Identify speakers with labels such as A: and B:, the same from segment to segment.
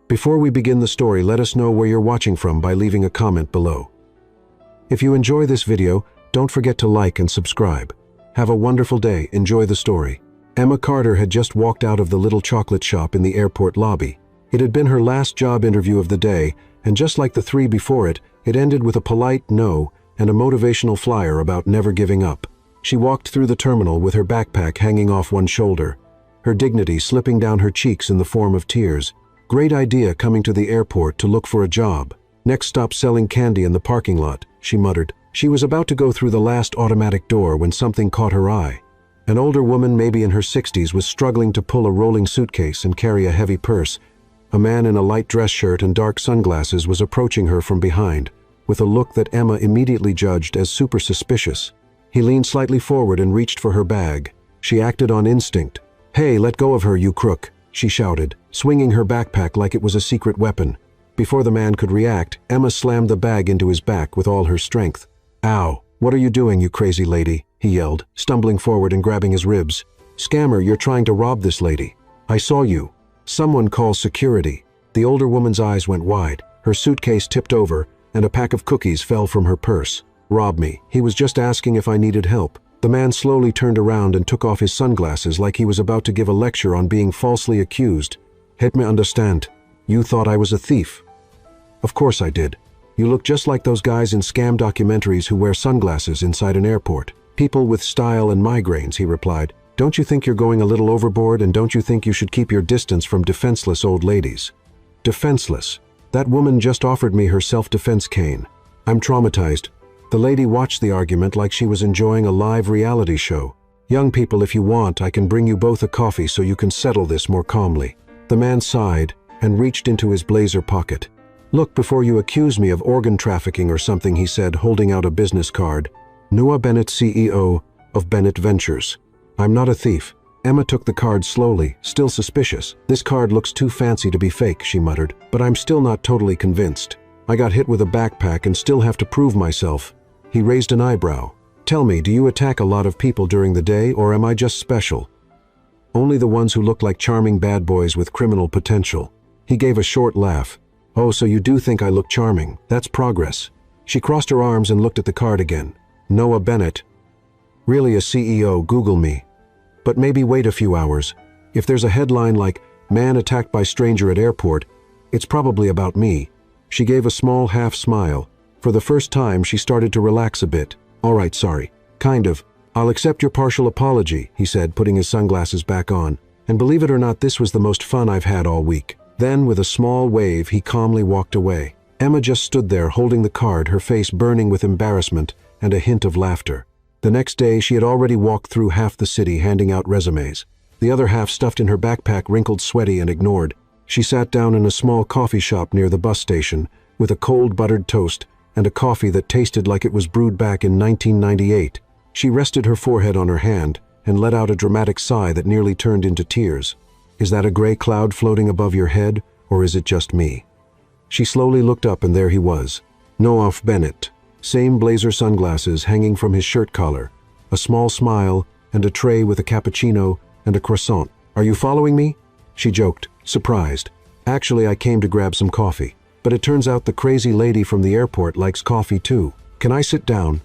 A: Before we begin the story, let us know where you're watching from by leaving a comment below. If you enjoy this video, don't forget to like and subscribe. Have a wonderful day. Enjoy the story. Emma Carter had just walked out of the little chocolate shop in the airport lobby. It had been her last job interview of the day, and just like the three before it, it ended with a polite no and a motivational flyer about never giving up. She walked through the terminal with her backpack hanging off one shoulder, her dignity slipping down her cheeks in the form of tears. Great idea coming to the airport to look for a job. Next stop selling candy in the parking lot, she muttered. She was about to go through the last automatic door when something caught her eye. An older woman, maybe in her 60s, was struggling to pull a rolling suitcase and carry a heavy purse. A man in a light dress shirt and dark sunglasses was approaching her from behind, with a look that Emma immediately judged as super suspicious. He leaned slightly forward and reached for her bag. She acted on instinct. "Hey, let go of her, you crook," she shouted, swinging her backpack like it was a secret weapon. Before the man could react, Emma slammed the bag into his back with all her strength. "Ow, what are you doing, you crazy lady?" he yelled, stumbling forward and grabbing his ribs. "Scammer, you're trying to rob this lady. I saw you. Someone call security." The older woman's eyes went wide. Her suitcase tipped over, and a pack of cookies fell from her purse. "Rob me. He was just asking if I needed help." The man slowly turned around and took off his sunglasses like he was about to give a lecture on being falsely accused. "Help me understand. You thought I was a thief." "Of course I did. You look just like those guys in scam documentaries who wear sunglasses inside an airport. People with style and migraines," he replied. "Don't you think you're going a little overboard, and don't you think you should keep your distance from defenseless old ladies?" "Defenseless? That woman just offered me her self-defense cane. I'm traumatized." The lady watched the argument like she was enjoying a live reality show. "Young people, if you want, I can bring you both a coffee so you can settle this more calmly." The man sighed and reached into his blazer pocket. "Look before you accuse me of organ trafficking or something," he said, holding out a business card. "Noah Bennett, CEO of Bennett Ventures. I'm not a thief." Emma took the card slowly, still suspicious. "This card looks too fancy to be fake," she muttered, "but I'm still not totally convinced. I got hit with a backpack and still have to prove myself." He raised an eyebrow. "Tell me, do you attack a lot of people during the day, or am I just special?" "Only the ones who look like charming bad boys with criminal potential." He gave a short laugh. "Oh, so you do think I look charming. That's progress." She crossed her arms and looked at the card again. "Noah Bennett. Really a CEO, Google me. But maybe wait a few hours. If there's a headline like, 'Man attacked by stranger at airport,' it's probably about me." She gave a small half smile. For the first time, she started to relax a bit. "All right, sorry. Kind of. I'll accept your partial apology," he said, putting his sunglasses back on. "And believe it or not, this was the most fun I've had all week." Then, with a small wave, he calmly walked away. Emma just stood there holding the card, her face burning with embarrassment and a hint of laughter. The next day, she had already walked through half the city handing out resumes. The other half stuffed in her backpack, wrinkled, sweaty, and ignored. She sat down in a small coffee shop near the bus station with a cold buttered toast and a coffee that tasted like it was brewed back in 1998. She rested her forehead on her hand and let out a dramatic sigh that nearly turned into tears. "Is that a gray cloud floating above your head, or is it just me?" She slowly looked up, and there he was. Noah Bennett. Same blazer sunglasses hanging from his shirt collar, a small smile, and a tray with a cappuccino and a croissant. "Are you following me?" she joked, surprised. "Actually, I came to grab some coffee. But it turns out the crazy lady from the airport likes coffee too. Can I sit down?"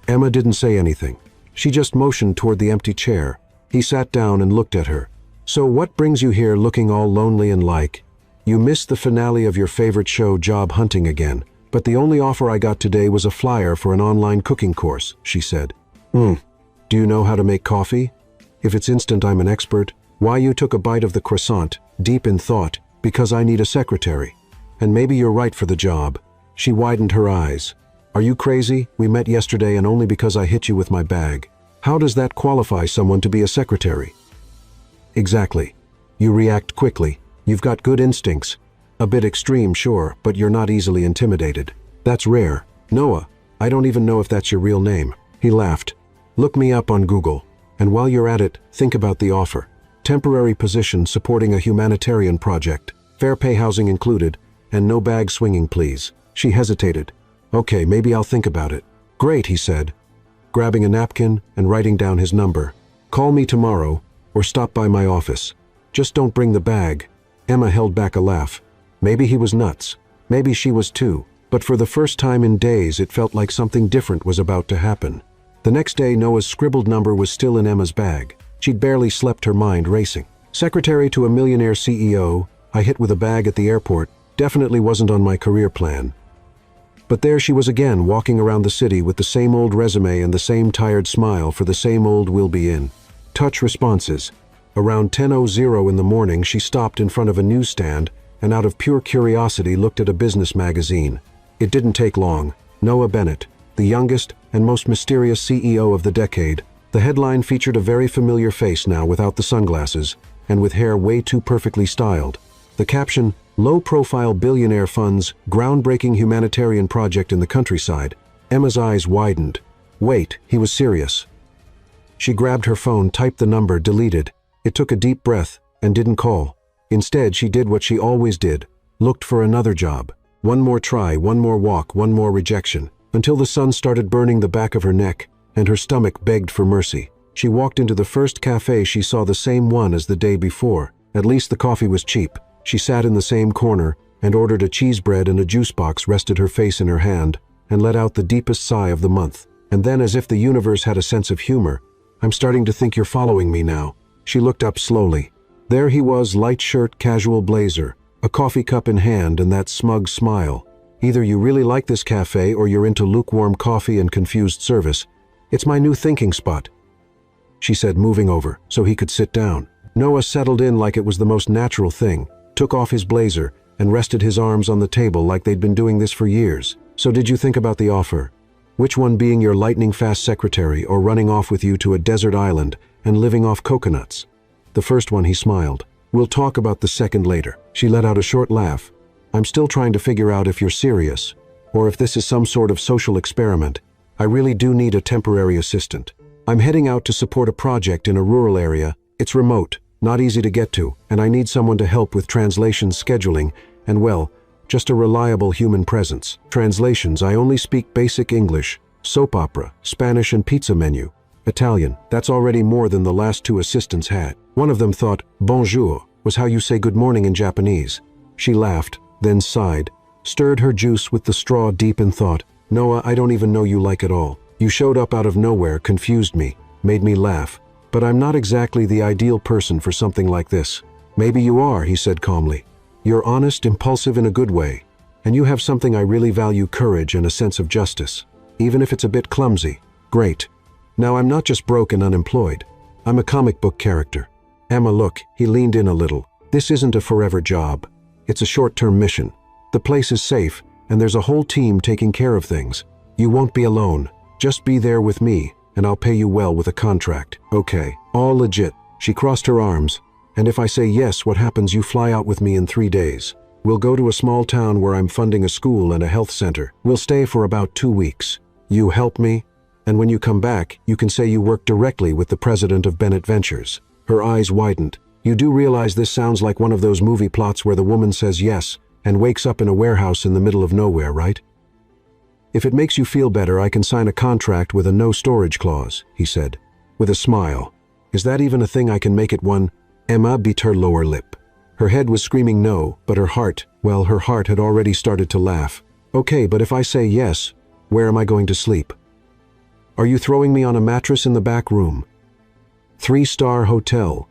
A: Emma didn't say anything. She just motioned toward the empty chair. He sat down and looked at her. "So what brings you here looking all lonely and like? You missed the finale of your favorite show, Job Hunting, again. But the only offer I got today was a flyer for an online cooking course," she said. Do you know how to make coffee? If it's instant, I'm an expert." "Why?" You took a bite of the croissant, deep in thought. "Because I need a secretary. And maybe you're right for the job." She widened her eyes. "Are you crazy? We met yesterday, and only because I hit you with my bag. How does that qualify someone to be a secretary?" "Exactly. You react quickly. You've got good instincts. A bit extreme, sure, but you're not easily intimidated. That's rare. Noah, I don't even know if that's your real name." He laughed. "Look me up on Google. And while you're at it, think about the offer. Temporary position supporting a humanitarian project. Fair pay, housing included, and no bag swinging, please." She hesitated. "Okay, maybe I'll think about it." "Great," he said, grabbing a napkin and writing down his number. "Call me tomorrow, or stop by my office. Just don't bring the bag." Emma held back a laugh. Maybe he was nuts. Maybe she was too. But for the first time in days, it felt like something different was about to happen. The next day, Noah's scribbled number was still in Emma's bag. She'd barely slept, her mind racing. Secretary to a millionaire CEO, I hit with a bag at the airport, definitely wasn't on my career plan. But there she was again, walking around the city with the same old resume and the same tired smile for the same old "will be in." Touch responses. Around 10:00 in the morning, she stopped in front of a newsstand and out of pure curiosity looked at a business magazine. It didn't take long. Noah Bennett, the youngest and most mysterious CEO of the decade. The headline featured a very familiar face now without the sunglasses and with hair way too perfectly styled. The caption, "Low-profile billionaire funds groundbreaking humanitarian project in the countryside." Emma's eyes widened. Wait, he was serious. She grabbed her phone, typed the number, deleted. It took a deep breath and didn't call. Instead, she did what she always did, looked for another job. One more try, one more walk, one more rejection, until the sun started burning the back of her neck and her stomach begged for mercy. She walked into the first cafe she saw, the same one as the day before. At least the coffee was cheap. She sat in the same corner and ordered a cheese bread and a juice box, rested her face in her hand, and let out the deepest sigh of the month. And then, as if the universe had a sense of humor, "I'm starting to think you're following me now." She looked up slowly. There he was, light shirt, casual blazer, a coffee cup in hand, and that smug smile. "Either you really like this cafe or you're into lukewarm coffee and confused service. It's my new thinking spot," she said, moving over so he could sit down. Noah settled in like it was the most natural thing, took off his blazer, and rested his arms on the table like they'd been doing this for years. "So did you think about the offer? Which one being your lightning-fast secretary or running off with you to a desert island and living off coconuts?" "The first one," he smiled. "We'll talk about the second later." She let out a short laugh. "I'm still trying to figure out if you're serious, or if this is some sort of social experiment. I really do need a temporary assistant. I'm heading out to support a project in a rural area. It's remote, not easy to get to, and I need someone to help with translations, scheduling, and well, just a reliable human presence. Translations, I only speak basic English, soap opera, Spanish and pizza menu. Italian, that's already more than the last two assistants had." One of them thought bonjour was how you say good morning in Japanese. She laughed, then sighed, stirred her juice with the straw deep in thought. "Noah, I don't even know you like at all. You showed up out of nowhere, confused me, made me laugh. But I'm not exactly the ideal person for something like this." "Maybe you are," he said calmly. "You're honest, impulsive in a good way. And you have something I really value, courage and a sense of justice. Even if it's a bit clumsy. Great. Now I'm not just broke and unemployed. I'm a comic book character." "Emma, look," he leaned in a little. "This isn't a forever job. It's a short-term mission. The place is safe, and there's a whole team taking care of things. You won't be alone. Just be there with me, and I'll pay you well with a contract." "Okay, all legit." She crossed her arms. "And if I say yes, what happens? You fly out with me in 3 days. We'll go to a small town where I'm funding a school and a health center. We'll stay for about 2 weeks. You help me, and when you come back, you can say you work directly with the president of Bennett Ventures." Her eyes widened. "You do realize this sounds like one of those movie plots where the woman says yes and wakes up in a warehouse in the middle of nowhere, right? If it makes you feel better, I can sign a contract with a no storage clause," he said, with a smile. "Is that even a thing? I can make it one?" Emma bit her lower lip. Her head was screaming no, but her heart, well, her heart had already started to laugh. "Okay, but if I say yes, where am I going to sleep? Are you throwing me on a mattress in the back room? 3-star hotel.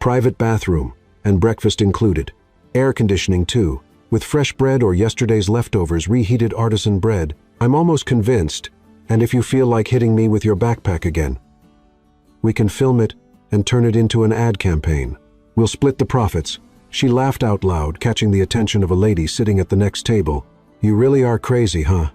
A: Private bathroom, and breakfast included. Air conditioning too, with fresh bread or yesterday's leftovers, reheated artisan bread. I'm almost convinced, and if you feel like hitting me with your backpack again, we can film it and turn it into an ad campaign. We'll split the profits." She laughed out loud, catching the attention of a lady sitting at the next table. "You really are crazy, huh?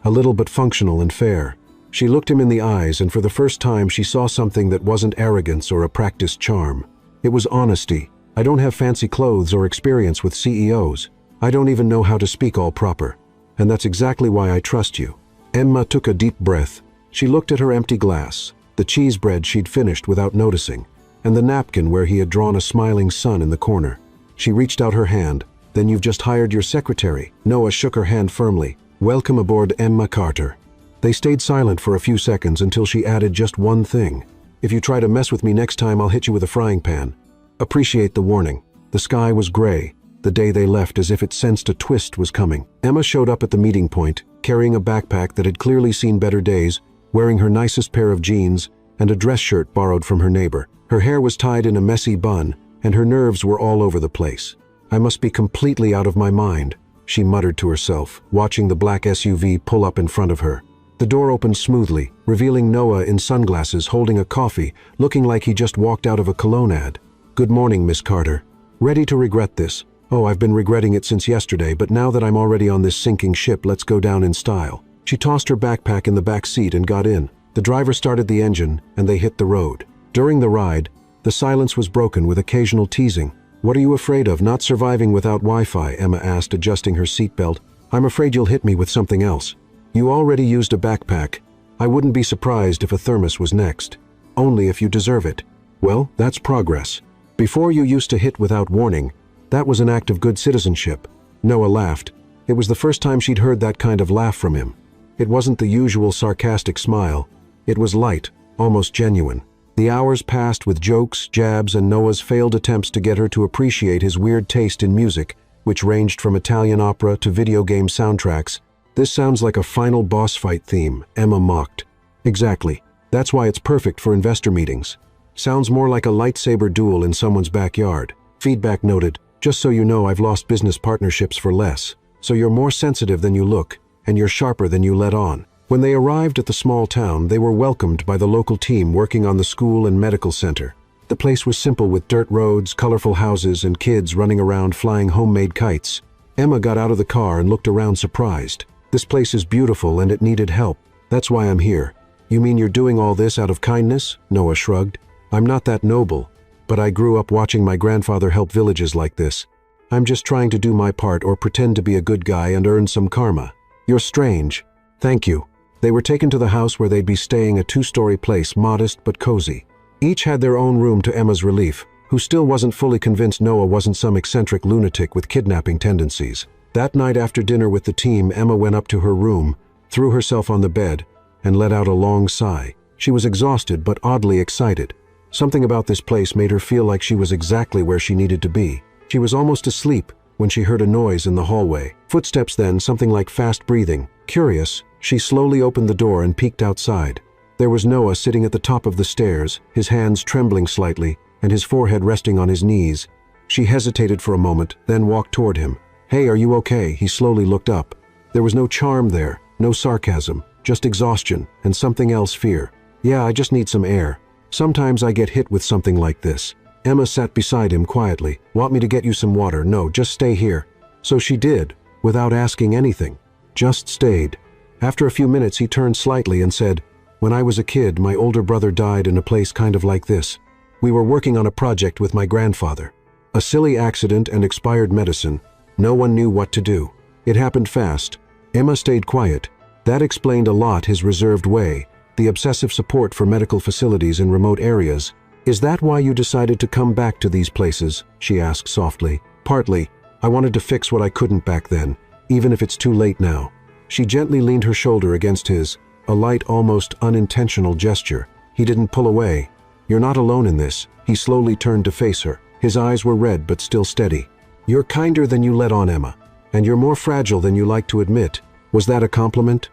A: A little but functional and fair." She looked him in the eyes, and for the first time she saw something that wasn't arrogance or a practiced charm. It was honesty. "I don't have fancy clothes or experience with CEOs. I don't even know how to speak all proper. And that's exactly why I trust you." Emma took a deep breath. She looked at her empty glass, the cheese bread she'd finished without noticing, and the napkin where he had drawn a smiling sun in the corner. She reached out her hand. "Then you've just hired your secretary." Noah shook her hand firmly. "Welcome aboard, Emma Carter." They stayed silent for a few seconds until she added just one thing. "If you try to mess with me next time, I'll hit you with a frying pan." "Appreciate the warning." The sky was gray, the day they left, as if it sensed a twist was coming. Emma showed up at the meeting point, carrying a backpack that had clearly seen better days, wearing her nicest pair of jeans and a dress shirt borrowed from her neighbor. Her hair was tied in a messy bun, and her nerves were all over the place. "I must be completely out of my mind," she muttered to herself, watching the black SUV pull up in front of her. The door opened smoothly, revealing Noah in sunglasses holding a coffee, looking like he just walked out of a cologne ad. "Good morning, Miss Carter. Ready to regret this? Oh, I've been regretting it since yesterday, but now that I'm already on this sinking ship, let's go down in style." She tossed her backpack in the back seat and got in. The driver started the engine, and they hit the road. During the ride, the silence was broken with occasional teasing. "What are you afraid of, not surviving without Wi-Fi?" Emma asked, adjusting her seatbelt. "I'm afraid you'll hit me with something else. You already used a backpack. I wouldn't be surprised if a thermos was next. Only if you deserve it." "Well, that's progress. Before you used to hit without warning. That was an act of good citizenship." Noah laughed. It was the first time she'd heard that kind of laugh from him. It wasn't the usual sarcastic smile. It was light, almost genuine. The hours passed with jokes, jabs, and Noah's failed attempts to get her to appreciate his weird taste in music, which ranged from Italian opera to video game soundtracks. "This sounds like a final boss fight theme," Emma mocked. "Exactly. That's why it's perfect for investor meetings. Sounds more like a lightsaber duel in someone's backyard." Feedback noted, "Just so you know, I've lost business partnerships for less. So you're more sensitive than you look, and you're sharper than you let on." When they arrived at the small town, they were welcomed by the local team working on the school and medical center. The place was simple, with dirt roads, colorful houses, and kids running around flying homemade kites. Emma got out of the car and looked around surprised. "This place is beautiful and it needed help. That's why I'm here." "You mean you're doing all this out of kindness?" Noah shrugged. "I'm not that noble, but I grew up watching my grandfather help villages like this. I'm just trying to do my part, or pretend to be a good guy and earn some karma." "You're strange." "Thank you." They were taken to the house where they'd be staying, a two-story place, modest but cozy. Each had their own room, to Emma's relief, who still wasn't fully convinced Noah wasn't some eccentric lunatic with kidnapping tendencies. That night after dinner with the team, Emma went up to her room, threw herself on the bed, and let out a long sigh. She was exhausted but oddly excited. Something about this place made her feel like she was exactly where she needed to be. She was almost asleep when she heard a noise in the hallway. Footsteps, then something like fast breathing. Curious, she slowly opened the door and peeked outside. There was Noah sitting at the top of the stairs, his hands trembling slightly, and his forehead resting on his knees. She hesitated for a moment, then walked toward him. "Hey, are you okay?" He slowly looked up. There was no charm there, no sarcasm, just exhaustion and something else, fear. "Yeah, I just need some air. Sometimes I get hit with something like this." Emma sat beside him quietly. "Want me to get you some water?" "No, just stay here." So she did, without asking anything. Just stayed. After a few minutes, he turned slightly and said, "When I was a kid, my older brother died in a place kind of like this. We were working on a project with my grandfather. A silly accident and expired medicine. No one knew what to do. It happened fast." Emma stayed quiet. That explained a lot, his reserved way, the obsessive support for medical facilities in remote areas. "Is that why you decided to come back to these places?" she asked softly. "Partly. I wanted to fix what I couldn't back then, even if it's too late now." She gently leaned her shoulder against his, a light, almost unintentional gesture. He didn't pull away. "You're not alone in this." He slowly turned to face her. His eyes were red but still steady. "You're kinder than you let on, Emma. And you're more fragile than you like to admit." Was that a compliment?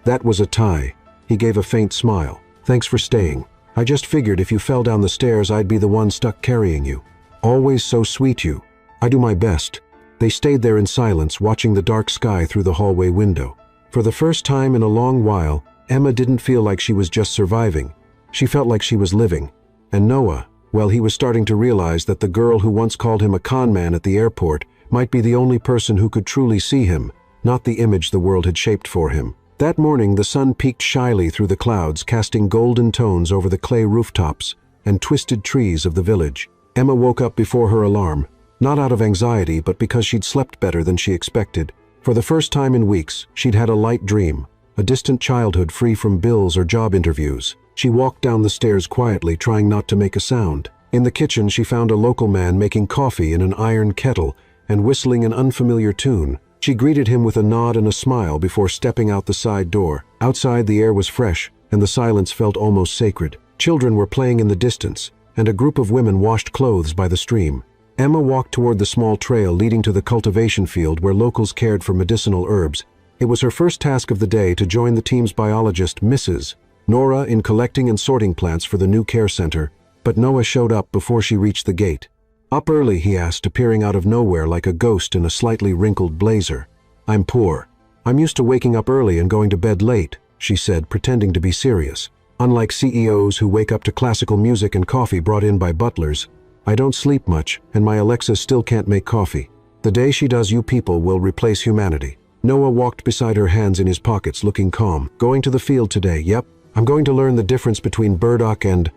A: That was a tie. He gave a faint smile. "Thanks for staying. I just figured if you fell down the stairs, I'd be the one stuck carrying you. Always so sweet, you." "I do my best." They stayed there in silence, watching the dark sky through the hallway window. For the first time in a long while, Emma didn't feel like she was just surviving. She felt like she was living. And Noah, well, he was starting to realize that the girl who once called him a con man at the airport might be the only person who could truly see him, not the image the world had shaped for him. That morning, the sun peeked shyly through the clouds, casting golden tones over the clay rooftops and twisted trees of the village. Emma woke up before her alarm, not out of anxiety, but because she'd slept better than she expected. For the first time in weeks, she'd had a light dream, a distant childhood free from bills or job interviews. She walked down the stairs quietly, trying not to make a sound. In the kitchen, she found a local man making coffee in an iron kettle and whistling an unfamiliar tune. She greeted him with a nod and a smile before stepping out the side door. Outside, the air was fresh, and the silence felt almost sacred. Children were playing in the distance, and a group of women washed clothes by the stream. Emma walked toward the small trail leading to the cultivation field where locals cared for medicinal herbs. It was her first task of the day to join the team's biologist, Mrs. Nora, in collecting and sorting plants for the new care center, but Noah showed up before she reached the gate. "Up early?" he asked, appearing out of nowhere like a ghost in a slightly wrinkled blazer. "I'm poor. I'm used to waking up early and going to bed late," she said, pretending to be serious. "Unlike CEOs who wake up to classical music and coffee brought in by butlers, I don't sleep much, and my Alexa still can't make coffee. The day she does, you people will replace humanity." Noah walked beside her, hands in his pockets, looking calm. "Going to the field today, yep. I'm going to learn the difference between burdock and...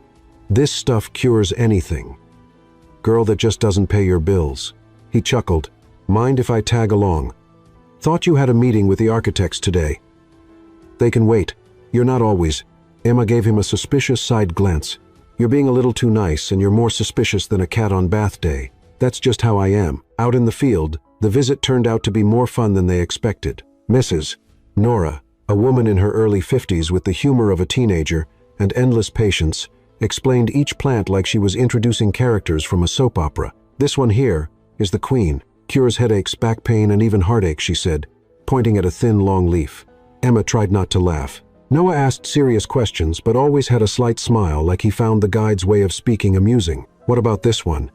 A: this stuff cures anything. Girl that just doesn't pay your bills." He chuckled. "Mind if I tag along? Thought you had a meeting with the architects today." "They can wait. You're not always." Emma gave him a suspicious side glance. "You're being a little too nice, and you're more suspicious than a cat on bath day. That's just how I am." Out in the field, the visit turned out to be more fun than they expected. Mrs. Nora, a woman in her early 50s with the humor of a teenager and endless patience, explained each plant like she was introducing characters from a soap opera. "This one here is the queen. Cures headaches, back pain, and even heartache," she said, pointing at a thin, long leaf. Emma tried not to laugh. Noah asked serious questions, but always had a slight smile, like he found the guide's way of speaking amusing. "What about this one?"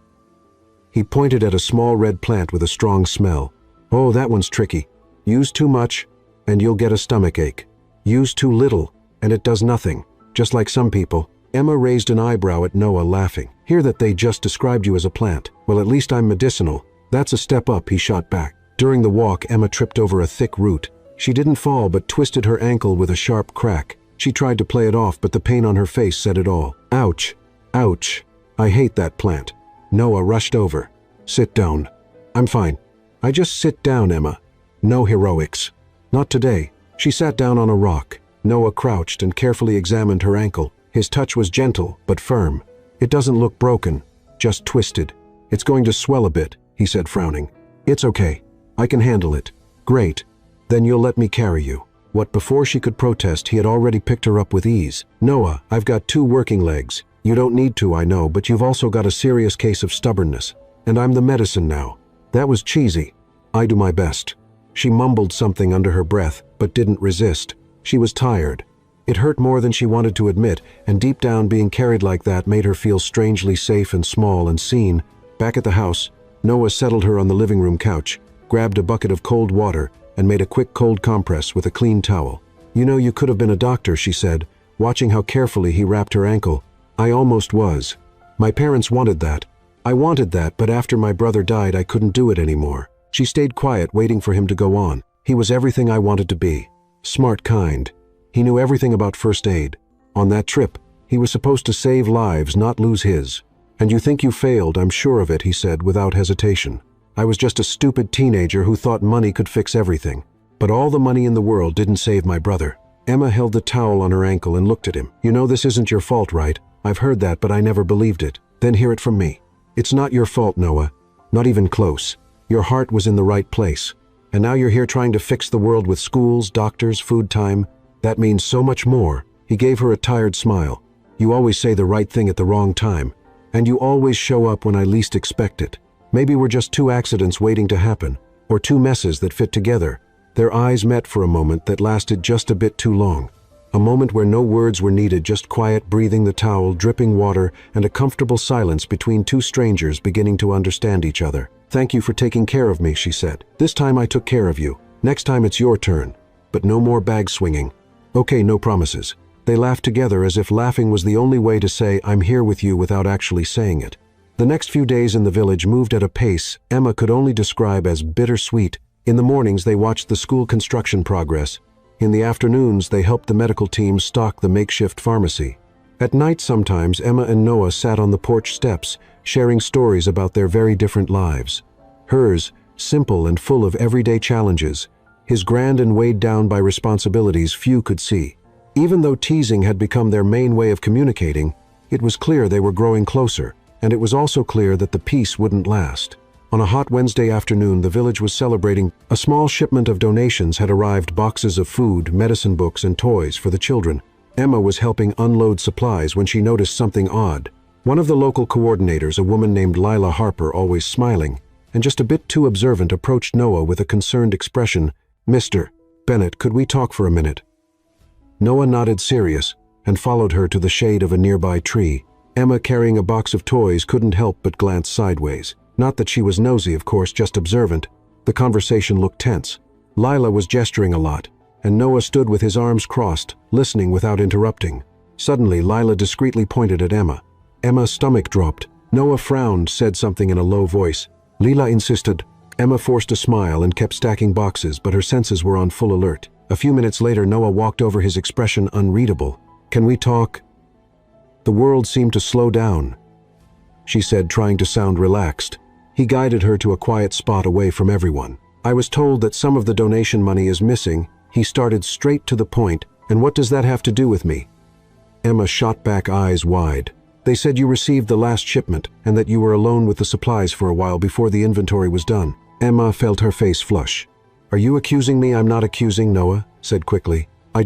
A: He pointed at a small red plant with a strong smell. "Oh, that one's tricky. Use too much, and you'll get a stomachache. Use too little, and it does nothing, just like some people." Emma raised an eyebrow at Noah, laughing. "Hear that they just described you as a plant. Well, at least I'm medicinal. That's a step up," he shot back. During the walk, Emma tripped over a thick root. She didn't fall, but twisted her ankle with a sharp crack. She tried to play it off, but the pain on her face said it all. "Ouch. Ouch. I hate that plant." Noah rushed over. "Sit down." "I'm fine." "I just sit down, Emma. No heroics." "Not today." She sat down on a rock. Noah crouched and carefully examined her ankle. His touch was gentle, but firm. "It doesn't look broken, just twisted. It's going to swell a bit," he said, frowning. "It's okay. I can handle it." "Great. Then you'll let me carry you." What, before she could protest, he had already picked her up with ease. "Noah, I've got 2 working legs. You don't need to, I know, but you've also got a serious case of stubbornness. And I'm the medicine now." That was cheesy. "I do my best." She mumbled something under her breath, but didn't resist. She was tired. It hurt more than she wanted to admit, and deep down, being carried like that made her feel strangely safe and small and seen. Back at the house, Noah settled her on the living room couch, grabbed a bucket of cold water, and made a quick cold compress with a clean towel. "You know, you could have been a doctor," she said, watching how carefully he wrapped her ankle. "I almost was. My parents wanted that. I wanted that, but after my brother died, I couldn't do it anymore." She stayed quiet, waiting for him to go on. "He was everything I wanted to be. Smart, kind. He knew everything about first aid. On that trip, he was supposed to save lives, not lose his. And you think you failed, I'm sure of it," he said without hesitation. "I was just a stupid teenager who thought money could fix everything. But all the money in the world didn't save my brother." Emma held the towel on her ankle and looked at him. "You know this isn't your fault, right? I've heard that, but I never believed it." "Then hear it from me. It's not your fault, Noah. Not even close. Your heart was in the right place. And now you're here trying to fix the world with schools, doctors, food time. That means so much more." He gave her a tired smile. "You always say the right thing at the wrong time. And you always show up when I least expect it. Maybe we're just 2 accidents waiting to happen, or 2 messes that fit together." Their eyes met for a moment that lasted just a bit too long. A moment where no words were needed, just quiet breathing, the towel, dripping water, and a comfortable silence between 2 strangers beginning to understand each other. "Thank you for taking care of me," she said. "This time I took care of you. Next time it's your turn. But no more bag swinging." "Okay, no promises." They laughed together, as if laughing was the only way to say, "I'm here with you," without actually saying it. The next few days in the village moved at a pace Emma could only describe as bittersweet. In the mornings, they watched the school construction progress. In the afternoons, they helped the medical team stock the makeshift pharmacy. At night sometimes, Emma and Noah sat on the porch steps, sharing stories about their very different lives. Hers, simple and full of everyday challenges. His grand and weighed down by responsibilities few could see. Even though teasing had become their main way of communicating, it was clear they were growing closer, and it was also clear that the peace wouldn't last. On a hot Wednesday afternoon, the village was celebrating. A small shipment of donations had arrived, boxes of food, medicine books, and toys for the children. Emma was helping unload supplies when she noticed something odd. One of the local coordinators, a woman named Lila Harper, always smiling, and just a bit too observant, approached Noah with a concerned expression. "Mr. Bennett, could we talk for a minute?" Noah nodded serious and followed her to the shade of a nearby tree. Emma, carrying a box of toys, couldn't help but glance sideways. Not that she was nosy, of course, just observant. The conversation looked tense. Lila was gesturing a lot, and Noah stood with his arms crossed, listening without interrupting. Suddenly, Lila discreetly pointed at Emma. Emma's stomach dropped. Noah frowned, said something in a low voice. Lila insisted. Emma forced a smile and kept stacking boxes, but her senses were on full alert. A few minutes later, Noah walked over, his expression unreadable. "Can we talk?" "The world seemed to slow down," she said, trying to sound relaxed. He guided her to a quiet spot away from everyone. "I was told that some of the donation money is missing." He started straight to the point. "And what does that have to do with me?" Emma shot back, eyes wide. "They said you received the last shipment and that you were alone with the supplies for a while before the inventory was done." Emma felt her face flush. "Are you accusing me?" "I'm not accusing," Noah said quickly. I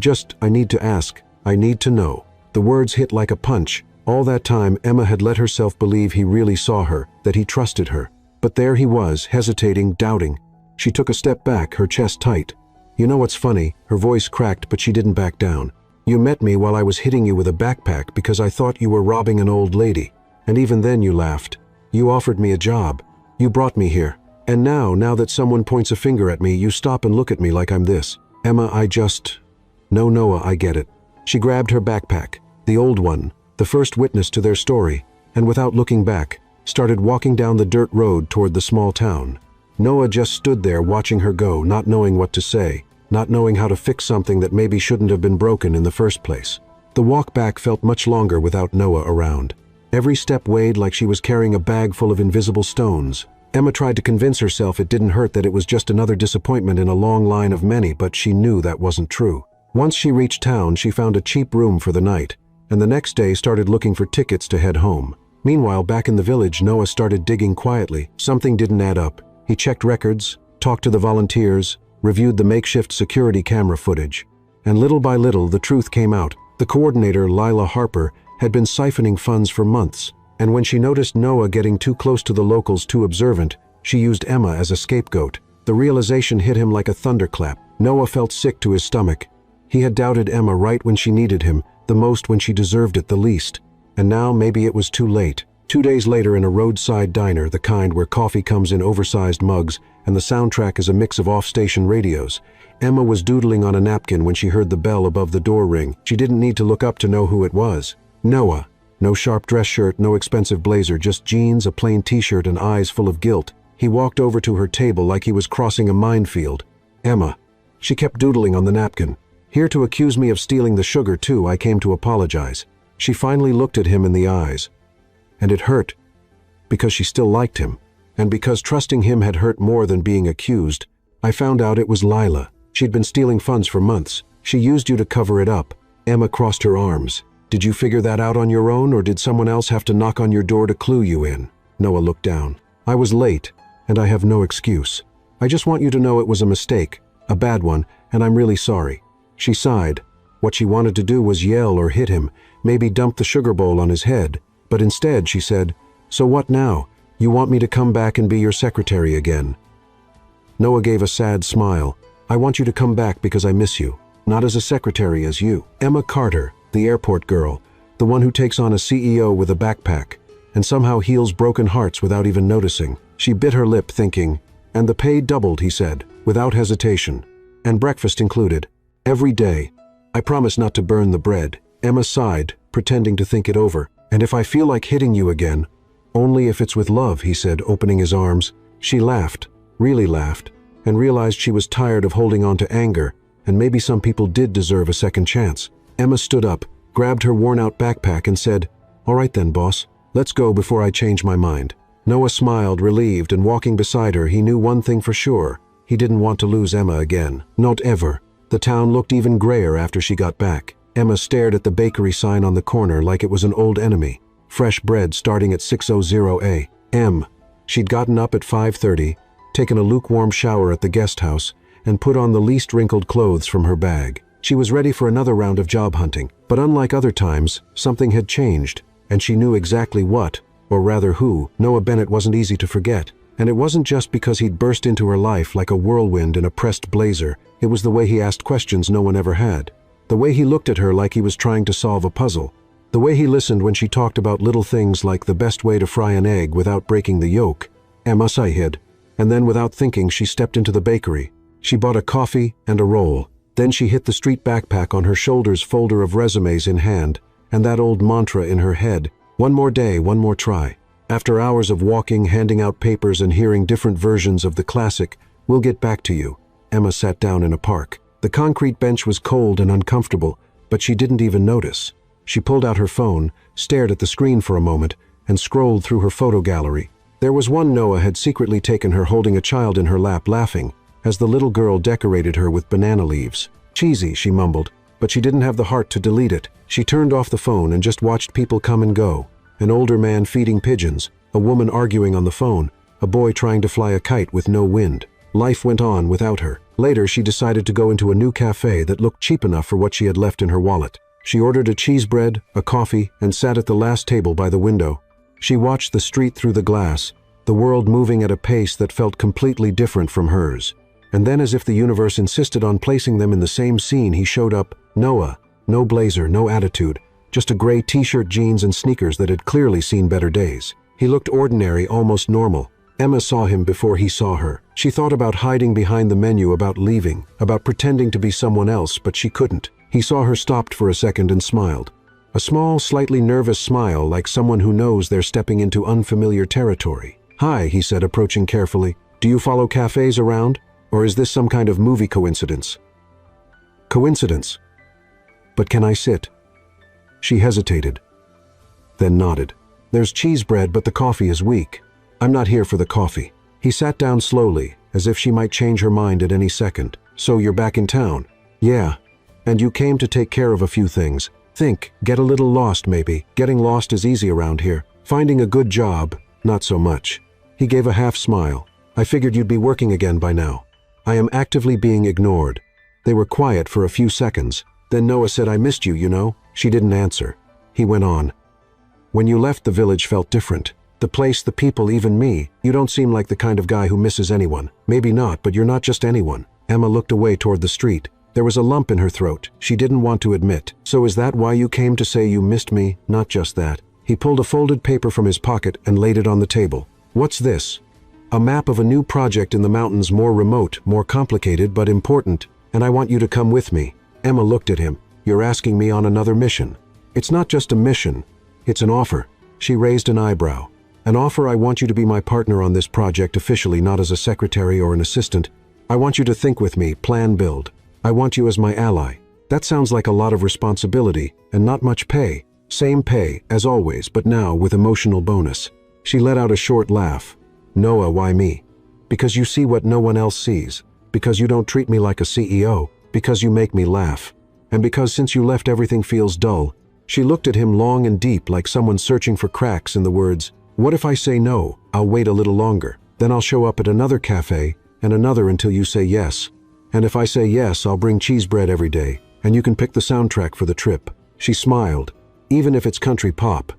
A: need to ask. I need to know." The words hit like a punch. All that time, Emma had let herself believe he really saw her, that he trusted her. But there he was, hesitating, doubting. She took a step back, her chest tight. "You know what's funny?" Her voice cracked, but she didn't back down. "You met me while I was hitting you with a backpack because I thought you were robbing an old lady. And even then you laughed. You offered me a job. You brought me here. And now that someone points a finger at me, you stop and look at me like I'm this." "Emma, No, Noah, I get it." She grabbed her backpack, the old one, the first witness to their story, and without looking back, started walking down the dirt road toward the small town. Noah just stood there watching her go, not knowing what to say, not knowing how to fix something that maybe shouldn't have been broken in the first place. The walk back felt much longer without Noah around. Every step weighed like she was carrying a bag full of invisible stones. Emma tried to convince herself it didn't hurt, that it was just another disappointment in a long line of many, but she knew that wasn't true. Once she reached town, she found a cheap room for the night, and the next day started looking for tickets to head home. Meanwhile, back in the village, Noah started digging quietly. Something didn't add up. He checked records, talked to the volunteers, reviewed the makeshift security camera footage. And little by little, the truth came out. The coordinator, Lila Harper, had been siphoning funds for months, and when she noticed Noah getting too close to the locals, too observant, she used Emma as a scapegoat. The realization hit him like a thunderclap. Noah felt sick to his stomach. He had doubted Emma right when she needed him, the most when she deserved it the least. And now maybe it was too late. 2 days later, in a roadside diner, the kind where coffee comes in oversized mugs and the soundtrack is a mix of off-station radios, Emma was doodling on a napkin when she heard the bell above the door ring. She didn't need to look up to know who it was. Noah. No sharp dress shirt, no expensive blazer, just jeans, a plain t-shirt, and eyes full of guilt. He walked over to her table like he was crossing a minefield. "Emma." She kept doodling on the napkin. "Here to accuse me of stealing the sugar, too. I came to apologize." She finally looked at him in the eyes. And it hurt, because she still liked him, and because trusting him had hurt more than being accused. "I found out it was Lila. She'd been stealing funds for months. She used you to cover it up." Emma crossed her arms. "Did you figure that out on your own, or did someone else have to knock on your door to clue you in?" Noah looked down. "I was late, and I have no excuse. I just want you to know it was a mistake, a bad one, and I'm really sorry." She sighed. What she wanted to do was yell or hit him, maybe dump the sugar bowl on his head. But instead she said, "So what now? You want me to come back and be your secretary again?" Noah gave a sad smile. "I want you to come back because I miss you. Not as a secretary, as you." Emma Carter, the airport girl, the one who takes on a CEO with a backpack, and somehow heals broken hearts without even noticing. She bit her lip, thinking, "And the pay doubled," he said, without hesitation. "And breakfast included. Every day. I promise not to burn the bread." Emma sighed, pretending to think it over. "And if I feel like hitting you again, only if it's with love," he said, opening his arms. She laughed, really laughed, and realized she was tired of holding on to anger, and maybe some people did deserve a second chance. Emma stood up, grabbed her worn-out backpack and said, "All right then, boss. Let's go before I change my mind." Noah smiled, relieved, and walking beside her, he knew one thing for sure. He didn't want to lose Emma again. Not ever. The town looked even grayer after she got back. Emma stared at the bakery sign on the corner like it was an old enemy. Fresh bread starting at 6:00 a.m. She'd gotten up at 5:30, taken a lukewarm shower at the guest house, and put on the least wrinkled clothes from her bag. She was ready for another round of job hunting, but unlike other times, something had changed. and she knew exactly what, or rather who. Noah Bennett wasn't easy to forget. And it wasn't just because he'd burst into her life like a whirlwind in a pressed blazer. It was the way he asked questions no one ever had. The way he looked at her like he was trying to solve a puzzle. The way he listened when she talked about little things like the best way to fry an egg without breaking the yolk. Emma sighed. And then without thinking, she stepped into the bakery. She bought a coffee and a roll. Then she hit the street backpack on her shoulders, folder of resumes in hand, and that old mantra in her head. One more day, one more try. After hours of walking, handing out papers, and hearing different versions of the classic, "We'll get back to you," Emma sat down in a park. The concrete bench was cold and uncomfortable, but she didn't even notice. She pulled out her phone, stared at the screen for a moment, and scrolled through her photo gallery. There was one Noah had secretly taken her holding a child in her lap, laughing, as the little girl decorated her with banana leaves. "Cheesy," she mumbled, but she didn't have the heart to delete it. She turned off the phone and just watched people come and go. An older man feeding pigeons, a woman arguing on the phone, a boy trying to fly a kite with no wind. Life went on without her. Later, she decided to go into a new cafe that looked cheap enough for what she had left in her wallet. She ordered a cheese bread, a coffee, and sat at the last table by the window. She watched the street through the glass, the world moving at a pace that felt completely different from hers. And then, as if the universe insisted on placing them in the same scene, he showed up. Noah. No blazer, no attitude. Just a gray t-shirt, jeans, and sneakers that had clearly seen better days. He looked ordinary, almost normal. Emma saw him before he saw her. She thought about hiding behind the menu, about leaving, about pretending to be someone else, but she couldn't. He saw her, stopped for a second, and smiled. A small, slightly nervous smile, like someone who knows they're stepping into unfamiliar territory. "Hi," he said, approaching carefully. "Do you follow cafes around? Or is this some kind of movie coincidence?" "Coincidence. But can I sit?" She hesitated, then nodded. "There's cheese bread, but the coffee is weak." "I'm not here for the coffee." He sat down slowly, as if she might change her mind at any second. "So you're back in town?" "Yeah. And you came to take care of a few things. Get a little lost maybe. Getting lost is easy around here. Finding a good job, not so much." He gave a half smile. "I figured you'd be working again by now. I am actively being ignored." They were quiet for a few seconds. Then Noah said, "I missed you, you know." She didn't answer. He went on. "When you left, the village felt different. The place, the people, even me. You don't seem like the kind of guy who misses anyone. Maybe not, but you're not just anyone." Emma looked away toward the street. There was a lump in her throat. She didn't want to admit. "So is that why you came to say you missed me?" "Not just that." He pulled a folded paper from his pocket and laid it on the table. "What's this?" "A map of a new project in the mountains, more remote, more complicated, but important. And I want you to come with me." Emma looked at him. "You're asking me on another mission?" "It's not just a mission. It's an offer." She raised an eyebrow. "An offer. I want you to be my partner on this project officially, not as a secretary or an assistant. I want you to think with me, plan, build. I want you as my ally." That sounds like a lot of responsibility and not much pay. Same pay, as always, but now with emotional bonus. She let out a short laugh. "Noah, why me?" "Because you see what no one else sees. Because you don't treat me like a CEO. Because you make me laugh. And because since you left everything feels dull." She looked at him long and deep, like someone searching for cracks in the words. "What if I say no? I'll wait a little longer. Then I'll show up at another cafe and another until you say yes. And if I say yes, I'll bring cheese bread every day, and you can pick the soundtrack for the trip." She smiled. "Even if it's country pop."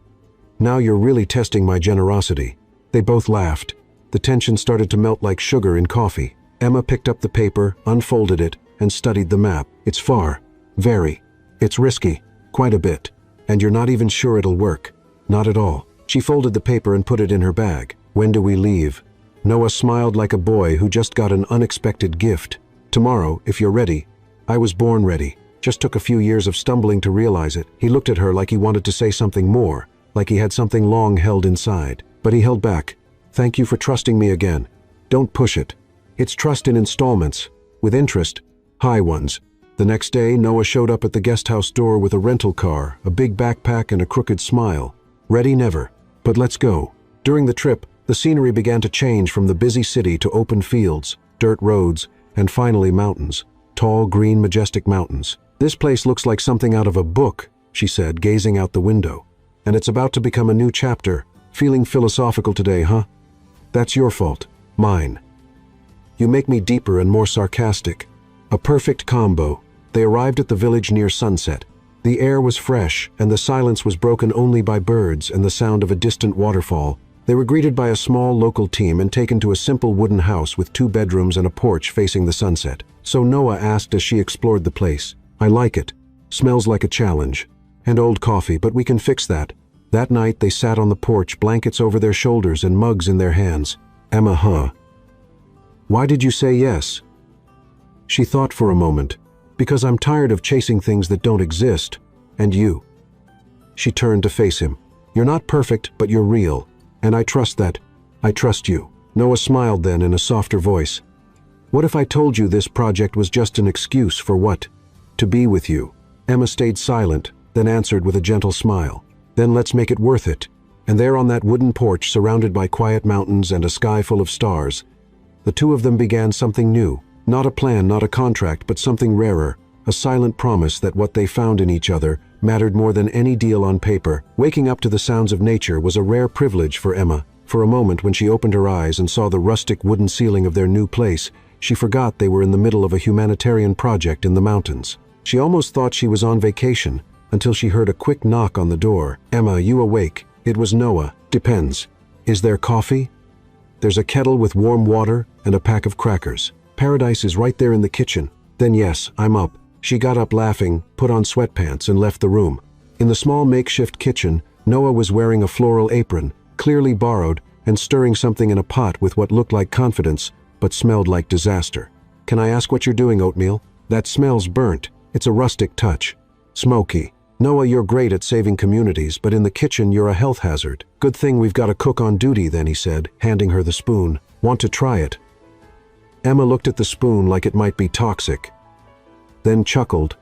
A: "Now you're really testing my generosity." They both laughed. The tension started to melt like sugar in coffee. Emma picked up the paper, unfolded it, and studied the map. "It's far. Very. It's risky. Quite a bit. And you're not even sure it'll work." "Not at all." She folded the paper and put it in her bag. "When do we leave?" Noah smiled like a boy who just got an unexpected gift. "Tomorrow, if you're ready." "I was born ready. Just took a few years of stumbling to realize it." He looked at her like he wanted to say something more, like he had something long held inside. But he held back. "Thank you for trusting me again. Don't push it. It's trust in installments, with interest, high ones." The next day, Noah showed up at the guest house door with a rental car, a big backpack, and a crooked smile. "Ready? Never. But let's go." During the trip, the scenery began to change from the busy city to open fields, dirt roads, and finally mountains. Tall, green, majestic mountains. "This place looks like something out of a book," she said, gazing out the window. "And it's about to become a new chapter. Feeling philosophical today, huh?" "That's your fault. Mine. You make me deeper and more sarcastic." A perfect combo. They arrived at the village near sunset. The air was fresh, and the silence was broken only by birds and the sound of a distant waterfall. They were greeted by a small local team and taken to a simple wooden house with 2 bedrooms and a porch facing the sunset. So Noah asked as she explored the place, "I like it. Smells like a challenge. And old coffee, but we can fix that." That night they sat on the porch, blankets over their shoulders and mugs in their hands. Emma, huh? Why did you say yes? She thought for a moment. Because I'm tired of chasing things that don't exist. And you. She turned to face him. You're not perfect, but you're real. And I trust that. I trust you. Noah smiled then in a softer voice. What if I told you this project was just an excuse for what? To be with you. Emma stayed silent, then answered with a gentle smile. Then let's make it worth it. And there on that wooden porch, surrounded by quiet mountains and a sky full of stars, the two of them began something new. Not a plan, not a contract, but something rarer. A silent promise that what they found in each other mattered more than any deal on paper. Waking up to the sounds of nature was a rare privilege for Emma. For a moment, when she opened her eyes and saw the rustic wooden ceiling of their new place, she forgot they were in the middle of a humanitarian project in the mountains. She almost thought she was on vacation, until she heard a quick knock on the door. Emma, you awake? It was Noah. Depends. Is there coffee? There's a kettle with warm water and a pack of crackers. Paradise is right there in the kitchen. Then yes, I'm up. She got up laughing, put on sweatpants and left the room. In the small makeshift kitchen, Noah was wearing a floral apron, clearly borrowed, and stirring something in a pot with what looked like confidence, but smelled like disaster. Can I ask what you're doing, Oatmeal? That smells burnt. It's a rustic touch. Smoky. Noah, you're great at saving communities, but in the kitchen you're a health hazard. Good thing we've got a cook on duty then, he said, handing her the spoon. Want to try it? Emma looked at the spoon like it might be toxic, then chuckled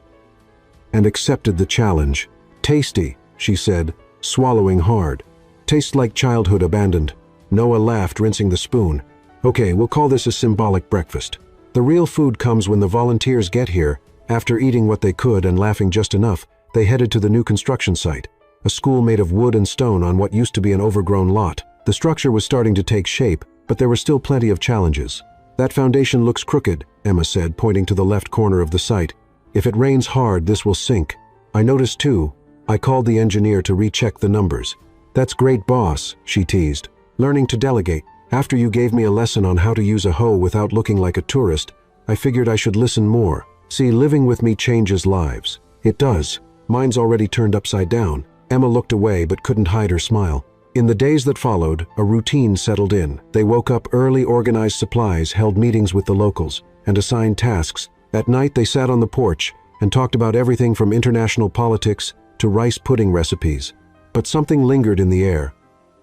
A: and accepted the challenge. Tasty, she said, swallowing hard. Tastes like childhood abandoned. Noah laughed, rinsing the spoon. Okay, we'll call this a symbolic breakfast. The real food comes when the volunteers get here. After eating what they could and laughing just enough, they headed to the new construction site, a school made of wood and stone on what used to be an overgrown lot. The structure was starting to take shape, but there were still plenty of challenges. That foundation looks crooked, Emma said, pointing to the left corner of the site. If it rains hard, this will sink. I noticed too. I called the engineer to recheck the numbers. That's great, boss, she teased. Learning to delegate. After you gave me a lesson on how to use a hoe without looking like a tourist, I figured I should listen more. See, living with me changes lives. It does. Mine's already turned upside down. Emma looked away but couldn't hide her smile. In the days that followed, a routine settled in. They woke up early, organized supplies, held meetings with the locals, and assigned tasks. At night they sat on the porch and talked about everything from international politics to rice pudding recipes. But something lingered in the air.